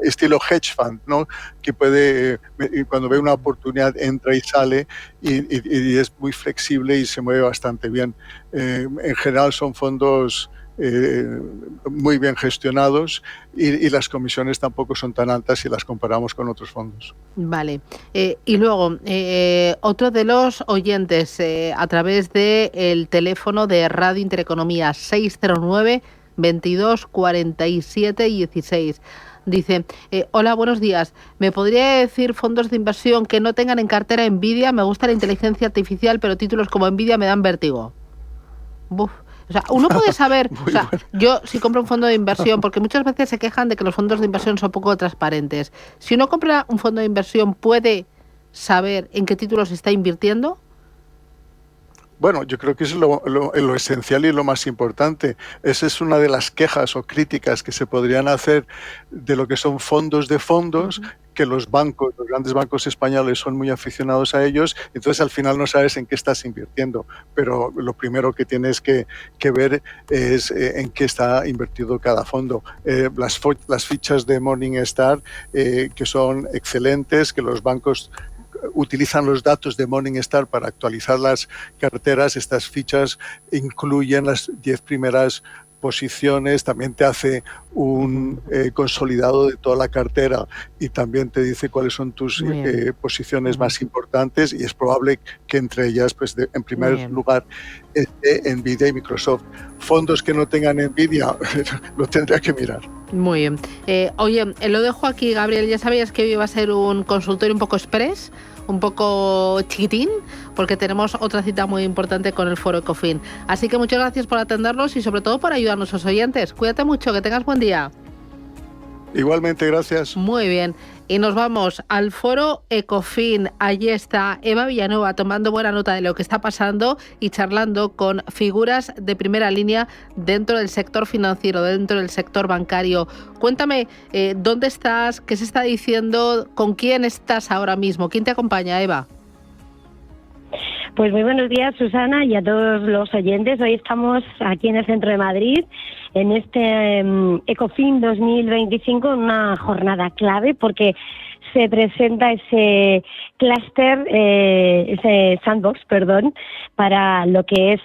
Estilo hedge fund, ¿no? Que puede, cuando ve una oportunidad, entra y sale, y es muy flexible y se mueve bastante bien. En general son fondos muy bien gestionados, y las comisiones tampoco son tan altas si las comparamos con otros fondos. Vale. Y luego, otro de los oyentes, a través del teléfono de Radio Intereconomía, 609 22 47 16. Dice: hola, buenos días. ¿Me podría decir fondos de inversión que no tengan en cartera Nvidia? Me gusta la inteligencia artificial, pero títulos como Nvidia me dan vértigo. Buf. O sea, uno puede saber, yo si compro un fondo de inversión, porque muchas veces se quejan de que los fondos de inversión son poco transparentes. Si uno compra un fondo de inversión, ¿puede saber en qué títulos está invirtiendo? Bueno, yo creo que eso es lo esencial y lo más importante. Esa es una de las quejas o críticas que se podrían hacer de lo que son fondos de fondos, que los grandes bancos españoles son muy aficionados a ellos, entonces al final no sabes en qué estás invirtiendo, pero lo primero que tienes que ver es en qué está invertido cada fondo. Las fichas de Morningstar, que son excelentes, que los bancos utilizan los datos de Morningstar para actualizar las carteras, estas fichas incluyen las 10 primeras posiciones, también te hace un consolidado de toda la cartera y también te dice cuáles son tus posiciones más importantes, y es probable que entre ellas, pues en primer lugar, esté Nvidia y Microsoft. Fondos que no tengan Nvidia lo tendría que mirar. Muy bien. Oye, lo dejo aquí, Gabriel. Ya sabías que hoy iba a ser un consultorio un poco express, un poco chiquitín, porque tenemos otra cita muy importante con el Foro Ecofin. Así que muchas gracias por atendernos y sobre todo por ayudar a nuestros oyentes. Cuídate mucho, que tengas buen día. Igualmente, gracias. Muy bien. Y nos vamos al Foro Ecofin. Allí está Eva Villanueva tomando buena nota de lo que está pasando y charlando con figuras de primera línea dentro del sector financiero, dentro del sector bancario. Cuéntame, ¿dónde estás? ¿Qué se está diciendo? ¿Con quién estás ahora mismo? ¿Quién te acompaña, Eva? Pues muy buenos días, Susana, y a todos los oyentes. Hoy estamos aquí en el centro de Madrid, en este Ecofin 2025, una jornada clave porque se presenta ese clúster, ese sandbox, para lo que es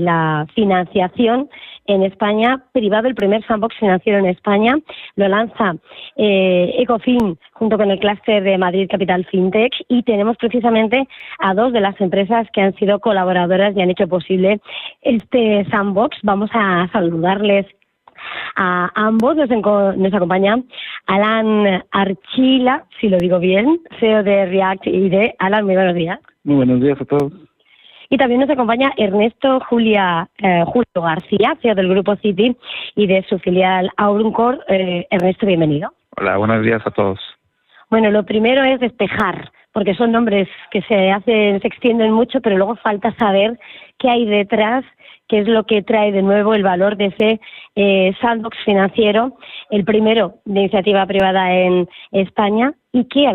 la financiación en España, privado, el primer sandbox financiero en España. Lo lanza Ecofin junto con el clúster de Madrid Capital FinTech, y tenemos precisamente a dos de las empresas que han sido colaboradoras y han hecho posible este sandbox. Vamos a saludarles a ambos. Nos acompaña Alan Archila, si lo digo bien, CEO de React ID. Alan, muy buenos días. Muy buenos días a todos. Y también nos acompaña Ernesto Julio García, CEO del Grupo Citi y de su filial Auroncore. Ernesto, bienvenido. Hola, buenos días a todos. Bueno, lo primero es despejar, porque son nombres que se extienden mucho, pero luego falta saber qué hay detrás, qué es lo que trae de nuevo el valor de ese sandbox financiero, el primero de iniciativa privada en España, y qué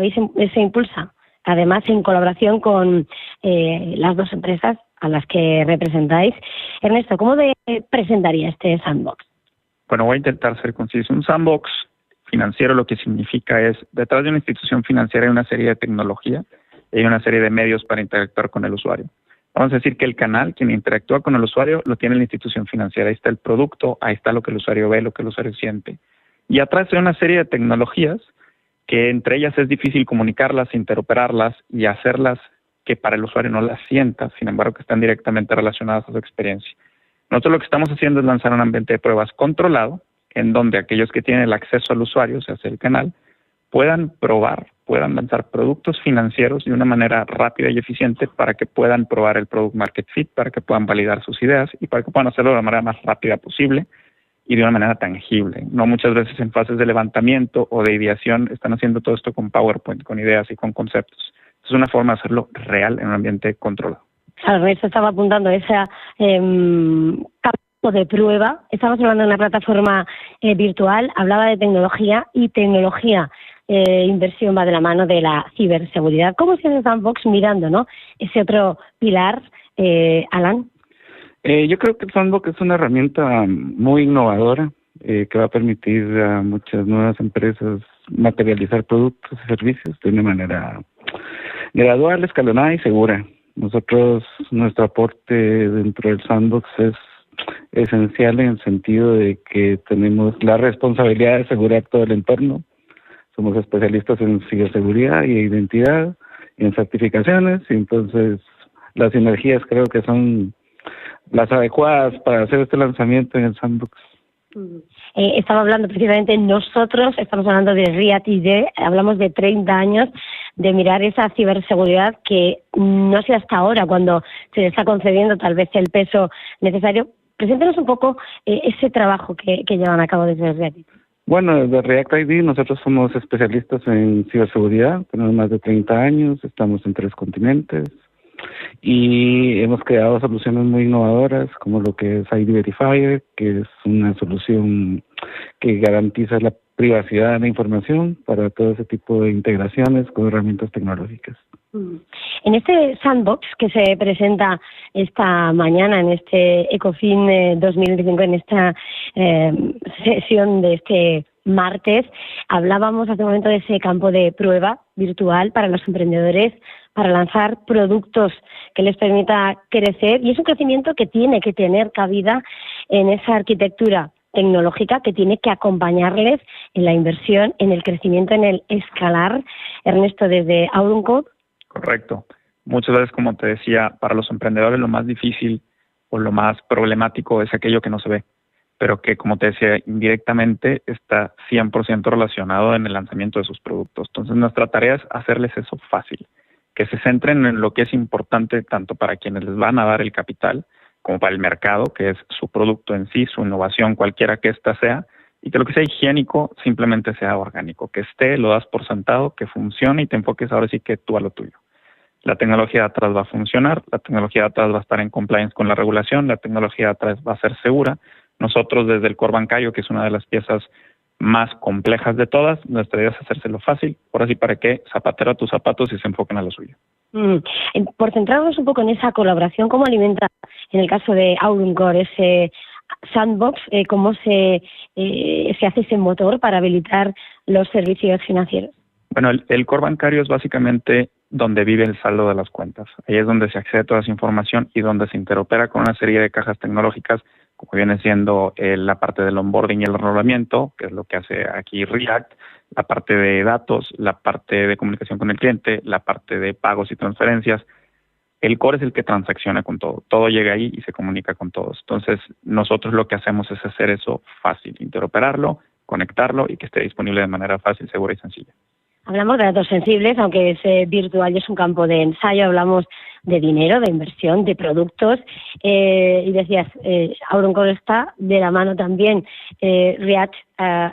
se impulsa, además en colaboración con las dos empresas a las que representáis. Ernesto, ¿cómo presentaría este sandbox? Bueno, voy a intentar ser conciso. Un sandbox financiero lo que significa es, detrás de una institución financiera hay una serie de tecnología y hay una serie de medios para interactuar con el usuario. Vamos a decir que el canal, quien interactúa con el usuario, lo tiene la institución financiera. Ahí está el producto, ahí está lo que el usuario ve, lo que el usuario siente. Y atrás hay una serie de tecnologías que entre ellas es difícil comunicarlas, interoperarlas y hacerlas que para el usuario no las sienta, sin embargo que están directamente relacionadas a su experiencia. Nosotros lo que estamos haciendo es lanzar un ambiente de pruebas controlado, en donde aquellos que tienen el acceso al usuario, o sea, el canal, puedan probar, puedan lanzar productos financieros de una manera rápida y eficiente para que puedan probar el product market fit, para que puedan validar sus ideas y para que puedan hacerlo de la manera más rápida posible y de una manera tangible. No muchas veces en fases de levantamiento o de ideación están haciendo todo esto con PowerPoint, con ideas y con conceptos. Es una forma de hacerlo real en un ambiente controlado. Ernesto estaba apuntando esa campo de prueba. Estamos hablando de una plataforma virtual, hablaba de tecnología y tecnología. Inversión va de la mano de la ciberseguridad. ¿Cómo se hace Sandbox mirando, ¿no?, ese otro pilar, Alan? Yo creo que el Sandbox es una herramienta muy innovadora que va a permitir a muchas nuevas empresas materializar productos y servicios de una manera gradual, escalonada y segura. Nosotros, nuestro aporte dentro del Sandbox es esencial en el sentido de que tenemos la responsabilidad de asegurar todo el entorno. Somos especialistas en ciberseguridad y identidad y en certificaciones, y entonces las sinergias creo que son las adecuadas para hacer este lanzamiento en el Sandbox. Estaba hablando precisamente nosotros, estamos hablando de React ID, hablamos de 30 años de mirar esa ciberseguridad que no ha sido hasta ahora cuando se le está concediendo tal vez el peso necesario. Preséntanos un poco ese trabajo que llevan a cabo desde React ID. Bueno, desde React ID nosotros somos especialistas en ciberseguridad, tenemos más de 30 años, estamos en 3 continentes y hemos creado soluciones muy innovadoras como lo que es ID Verifier, que es una solución que garantiza la privacidad de la información para todo ese tipo de integraciones con herramientas tecnológicas. En este sandbox que se presenta esta mañana en este Ecofin 2025, en esta sesión de este martes, hablábamos hace un momento de ese campo de prueba virtual para los emprendedores, para lanzar productos que les permita crecer, y es un crecimiento que tiene que tener cabida en esa arquitectura tecnológica que tiene que acompañarles en la inversión, en el crecimiento, en el escalar. Ernesto, desde Auruncode. Correcto. Muchas veces, como te decía, para los emprendedores lo más difícil o lo más problemático es aquello que no se ve, pero que, como te decía, indirectamente está 100% relacionado en el lanzamiento de sus productos. Entonces, nuestra tarea es hacerles eso fácil, que se centren en lo que es importante tanto para quienes les van a dar el capital como para el mercado, que es su producto en sí, su innovación, cualquiera que ésta sea, y que lo que sea higiénico simplemente sea orgánico, que esté, lo das por sentado, que funcione y te enfoques ahora sí que tú a lo tuyo. La tecnología de atrás va a funcionar, la tecnología de atrás va a estar en compliance con la regulación, la tecnología de atrás va a ser segura. Nosotros desde el core bancario, que es una de las piezas más complejas de todas, nuestra idea es hacérselo fácil, ahora sí para que zapatero a tus zapatos y se enfoquen a lo suyo. Por centrarnos un poco en esa colaboración, ¿cómo alimenta, en el caso de Auruncode, ese sandbox? ¿Cómo se hace ese motor para habilitar los servicios financieros? Bueno, el core bancario es básicamente donde vive el saldo de las cuentas. Ahí es donde se accede a toda esa información y donde se interopera con una serie de cajas tecnológicas, como viene siendo la parte del onboarding y el enrolamiento, que es lo que hace aquí React, la parte de datos, la parte de comunicación con el cliente, la parte de pagos y transferencias. El core es el que transacciona con todo. Todo llega ahí y se comunica con todos. Entonces, nosotros lo que hacemos es hacer eso fácil, interoperarlo, conectarlo y que esté disponible de manera fácil, segura y sencilla. Hablamos de datos sensibles, aunque es virtual y es un campo de ensayo. Hablamos de dinero, de inversión, de productos. Y decías, Auruncode está de la mano también React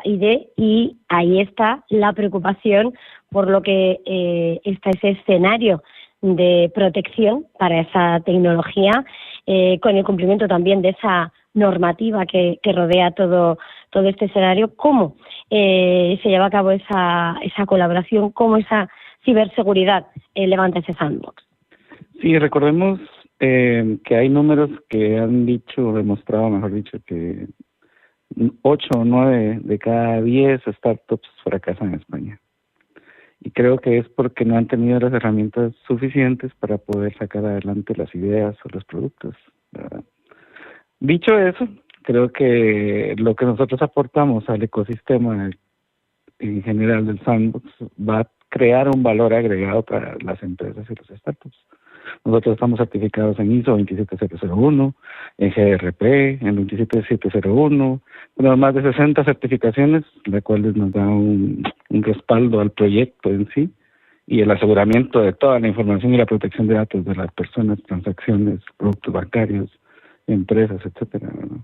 ID, y ahí está la preocupación por lo que está ese escenario de protección para esa tecnología, con el cumplimiento también de esa normativa que rodea todo este escenario. ¿Cómo se lleva a cabo esa colaboración? ¿Cómo esa ciberseguridad levanta ese sandbox? Sí, recordemos que hay números que han demostrado, mejor dicho, que 8 o 9 de cada 10 startups fracasan en España. Y creo que es porque no han tenido las herramientas suficientes para poder sacar adelante las ideas o los productos, ¿verdad? Dicho eso, creo que lo que nosotros aportamos al ecosistema en general del sandbox va a crear un valor agregado para las empresas y los startups. Nosotros estamos certificados en ISO 27001, en GRP, en 27701, tenemos más de 60 certificaciones, las cuales nos dan un respaldo al proyecto en sí y el aseguramiento de toda la información y la protección de datos de las personas, transacciones, productos bancarios, empresas, etcétera, ¿no?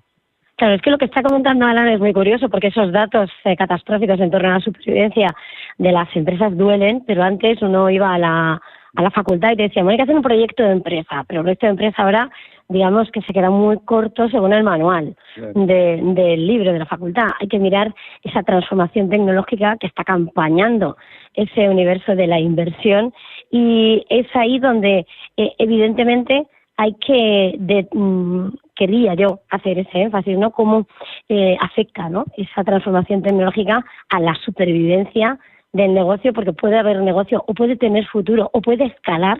Claro, es que lo que está comentando Alan es muy curioso, porque esos datos catastróficos en torno a la supervivencia de las empresas duelen, pero antes uno iba a la facultad y te decía, bueno, hay que hacer un proyecto de empresa, pero el proyecto de empresa ahora, digamos que se queda muy corto según el manual del libro de la facultad. Hay que mirar esa transformación tecnológica que está acompañando ese universo de la inversión, y es ahí donde evidentemente hay que, quería yo hacer ese énfasis, ¿no? Cómo afecta, ¿no?, esa transformación tecnológica a la supervivencia del negocio, porque puede haber negocio o puede tener futuro o puede escalar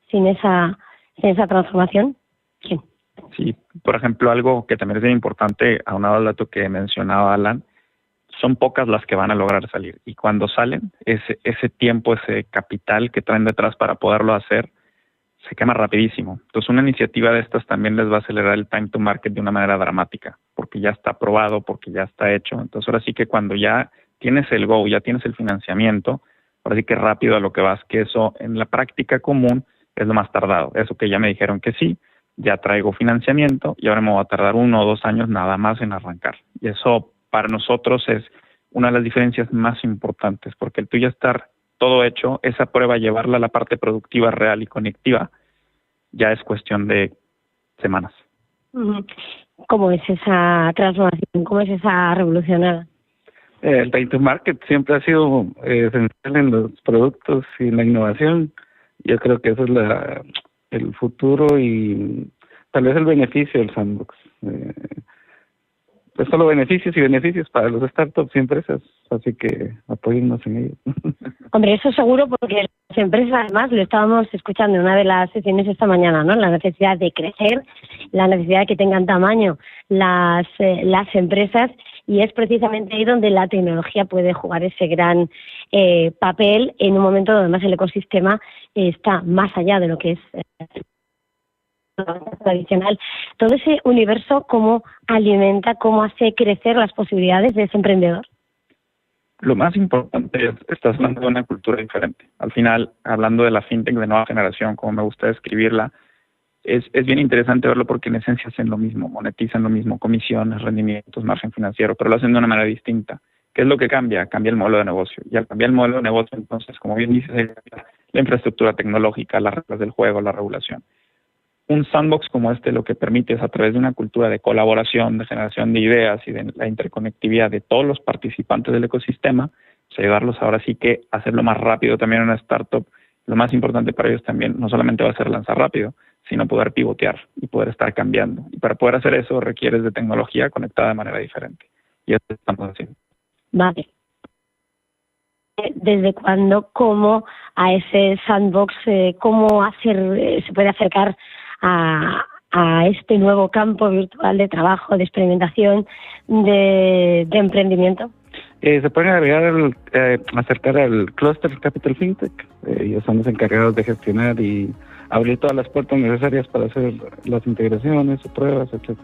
sin esa transformación. Sí. Sí, por ejemplo, algo que también es bien importante, aunado al dato que mencionaba Alan, son pocas las que van a lograr salir, y cuando salen, ese tiempo, ese capital que traen detrás para poderlo hacer, se quema rapidísimo. Entonces, una iniciativa de estas también les va a acelerar el time to market de una manera dramática, porque ya está aprobado, porque ya está hecho. Entonces, ahora sí que cuando ya tienes el go, ya tienes el financiamiento, ahora sí que rápido a lo que vas, que eso en la práctica común es lo más tardado. Eso que ya me dijeron que sí, ya traigo financiamiento y ahora me va a tardar 1 o 2 años nada más en arrancar. Y eso para nosotros es una de las diferencias más importantes, porque el tú ya estar todo hecho, esa prueba, llevarla a la parte productiva, real y conectiva, ya es cuestión de semanas. ¿Cómo es esa transformación? ¿Cómo es esa revolucionada? El time to market siempre ha sido esencial en los productos y en la innovación. Yo creo que eso es el futuro y tal vez el beneficio del sandbox. Es solo beneficios y beneficios para los startups y empresas, así que apóyennos en ello. Hombre, eso seguro, porque las empresas, además, lo estábamos escuchando en una de las sesiones esta mañana, ¿no? La necesidad de crecer, la necesidad de que tengan tamaño las empresas, y es precisamente ahí donde la tecnología puede jugar ese gran papel en un momento donde además el ecosistema está más allá de lo que es tradicional. Todo ese universo, ¿cómo alimenta, cómo hace crecer las posibilidades de ese emprendedor? Lo más importante es, estás hablando de una cultura diferente. Al final, hablando de la fintech de nueva generación, como me gusta describirla, es bien interesante verlo porque en esencia hacen lo mismo, monetizan lo mismo, comisiones, rendimientos, margen financiero, pero lo hacen de una manera distinta. ¿Qué es lo que cambia? Cambia el modelo de negocio. Y al cambiar el modelo de negocio, entonces, como bien dices, la infraestructura tecnológica, las reglas del juego, la regulación. Un sandbox como este lo que permite es, a través de una cultura de colaboración, de generación de ideas y de la interconectividad de todos los participantes del ecosistema, pues ayudarlos ahora sí que a hacerlo más rápido también en una startup. Lo más importante para ellos también no solamente va a ser lanzar rápido, sino poder pivotear y poder estar cambiando. Y para poder hacer eso requieres de tecnología conectada de manera diferente. Y eso estamos haciendo. Vale. ¿Desde cuándo, cómo a ese sandbox, cómo se puede acercar a este nuevo campo virtual de trabajo, de experimentación, de emprendimiento? Se pueden acercar al Cluster Capital FinTech. Ellos son los encargados de gestionar y abrir todas las puertas necesarias para hacer las integraciones, pruebas, etc.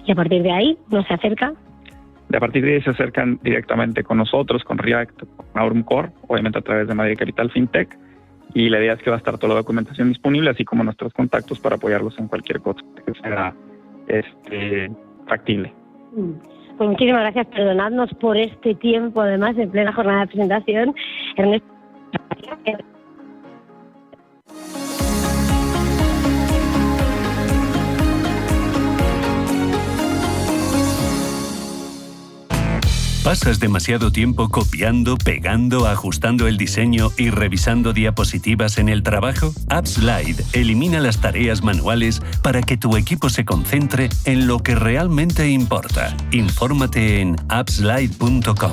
Y a partir de ahí, ¿no se acerca? A partir de ahí se acercan directamente con nosotros, con React, con Aurum Core, obviamente a través de Madrid Capital FinTech. Y la idea es que va a estar toda la documentación disponible, así como nuestros contactos para apoyarlos en cualquier cosa que sea factible. Pues muchísimas gracias, perdonadnos por este tiempo, además, en plena jornada de presentación. Ernesto. ¿Pasas demasiado tiempo copiando, pegando, ajustando el diseño y revisando diapositivas en el trabajo? AppSlide elimina las tareas manuales para que tu equipo se concentre en lo que realmente importa. Infórmate en appslide.com.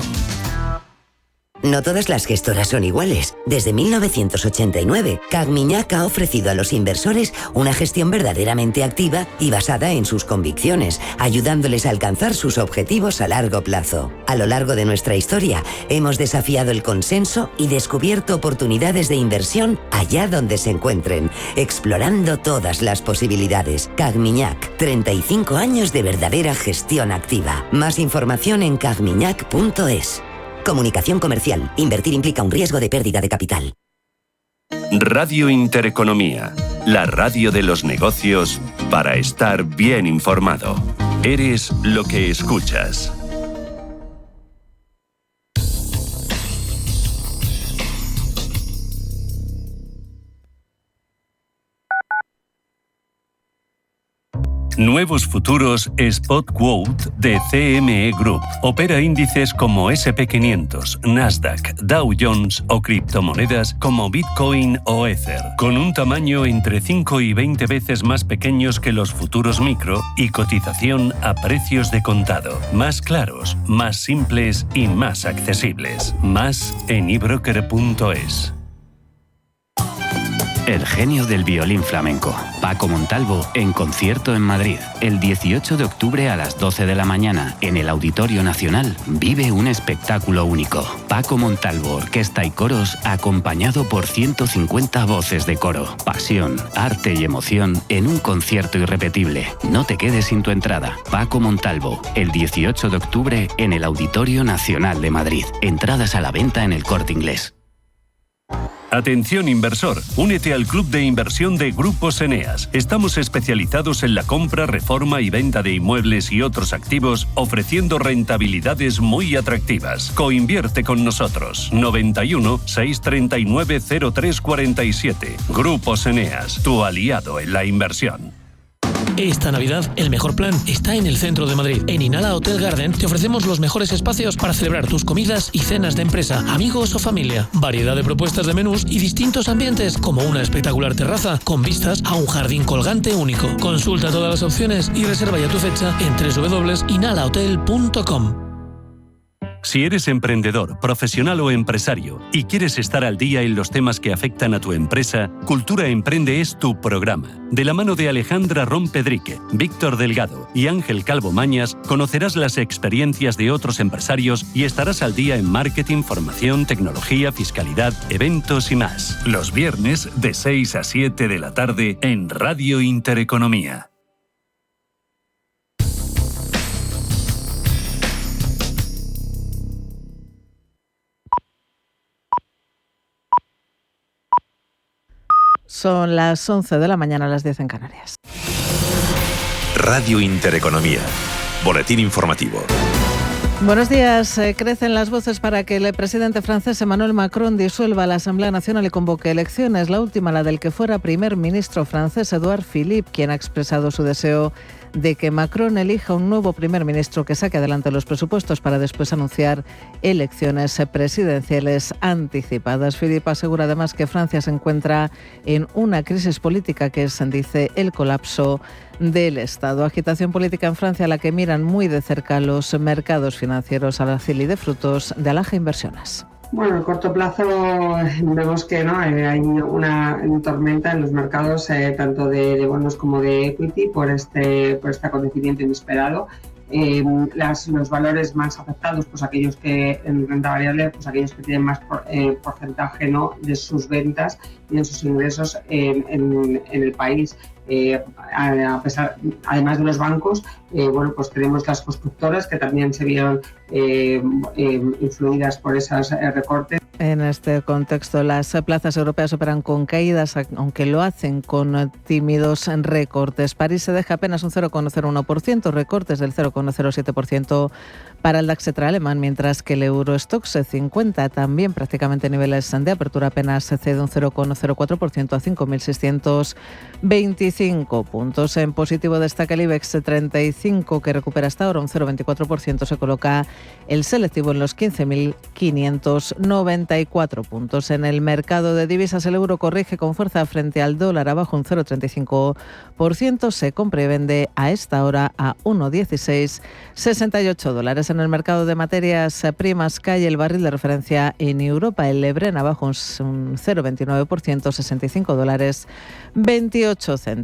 No todas las gestoras son iguales. Desde 1989, Cagmiñac ha ofrecido a los inversores una gestión verdaderamente activa y basada en sus convicciones, ayudándoles a alcanzar sus objetivos a largo plazo. A lo largo de nuestra historia, hemos desafiado el consenso y descubierto oportunidades de inversión allá donde se encuentren, explorando todas las posibilidades. Cagmiñac, 35 años de verdadera gestión activa. Más información en cagmiñac.es. Comunicación comercial. Invertir implica un riesgo de pérdida de capital. Radio Intereconomía, la radio de los negocios para estar bien informado. Eres lo que escuchas. Nuevos futuros Spot Quote de CME Group. Opera índices como SP500, Nasdaq, Dow Jones o criptomonedas como Bitcoin o Ether, con un tamaño entre 5 y 20 veces más pequeños que los futuros micro y cotización a precios de contado. Más claros, más simples y más accesibles. Más en ebroker.es. El genio del violín flamenco, Paco Montalvo, en concierto en Madrid. El 18 de octubre a las 12 de la mañana, en el Auditorio Nacional, vive un espectáculo único. Paco Montalvo, orquesta y coros, acompañado por 150 voces de coro. Pasión, arte y emoción en un concierto irrepetible. No te quedes sin tu entrada. Paco Montalvo, el 18 de octubre en el Auditorio Nacional de Madrid. Entradas a la venta en El Corte Inglés. Atención inversor, únete al club de inversión de Grupos Eneas. Estamos especializados en la compra, reforma y venta de inmuebles y otros activos, ofreciendo rentabilidades muy atractivas. Coinvierte con nosotros. 91 639 0347. Grupos Eneas, tu aliado en la inversión. Esta Navidad, el mejor plan está en el centro de Madrid. En Inala Hotel Garden te ofrecemos los mejores espacios para celebrar tus comidas y cenas de empresa, amigos o familia. Variedad de propuestas de menús y distintos ambientes, como una espectacular terraza con vistas a un jardín colgante único. Consulta todas las opciones y reserva ya tu fecha en www.inalahotel.com. Si eres emprendedor, profesional o empresario y quieres estar al día en los temas que afectan a tu empresa, Cultura Emprende es tu programa. De la mano de Alejandra Rompedrique, Víctor Delgado y Ángel Calvo Mañas, conocerás las experiencias de otros empresarios y estarás al día en marketing, formación, tecnología, fiscalidad, eventos y más. Los viernes de 6 a 7 de la tarde en Radio Intereconomía. Son las 11 de la mañana, las 10 en Canarias. Radio Intereconomía. Boletín informativo. Buenos días. Crecen las voces para que el presidente francés Emmanuel Macron disuelva la Asamblea Nacional y convoque elecciones. La última, la del que fuera primer ministro francés Édouard Philippe, quien ha expresado su deseo de que Macron elija un nuevo primer ministro que saque adelante los presupuestos para después anunciar elecciones presidenciales anticipadas. Philippe asegura además que Francia se encuentra en una crisis política que es, dice, el colapso del Estado. Agitación política en Francia a la que miran muy de cerca los mercados financieros. Araceli de Frutos, de Alaja Inversiones. Bueno, a corto plazo vemos que no hay una tormenta en los mercados, tanto de bonos como de equity, por este acontecimiento inesperado. Los valores más afectados, pues aquellos que en renta variable, pues aquellos que tienen más porcentaje, ¿no?, de sus ventas y de sus ingresos en el país. Además de los bancos, pues tenemos las constructoras que también se vieron influidas por esos recortes. En este contexto, las plazas europeas operan con caídas, aunque lo hacen con tímidos recortes. París se deja apenas un 0,01%, recortes del 0,07% para el DAX alemán, mientras que el Eurostoxx 50 también prácticamente niveles de apertura, apenas cede un 0,04% a 5.625 puntos. En positivo destaca el IBEX 35, que recupera hasta ahora un 0,24%, se coloca el selectivo en los 15.594 puntos. En el mercado de divisas, el euro corrige con fuerza frente al dólar, abajo un 0,35%, se compra y vende a esta hora a 1,1668 dólares. En el mercado de materias primas cae el barril de referencia en Europa, el Brent abajo un 0,29%, 65 dólares 28 centavos.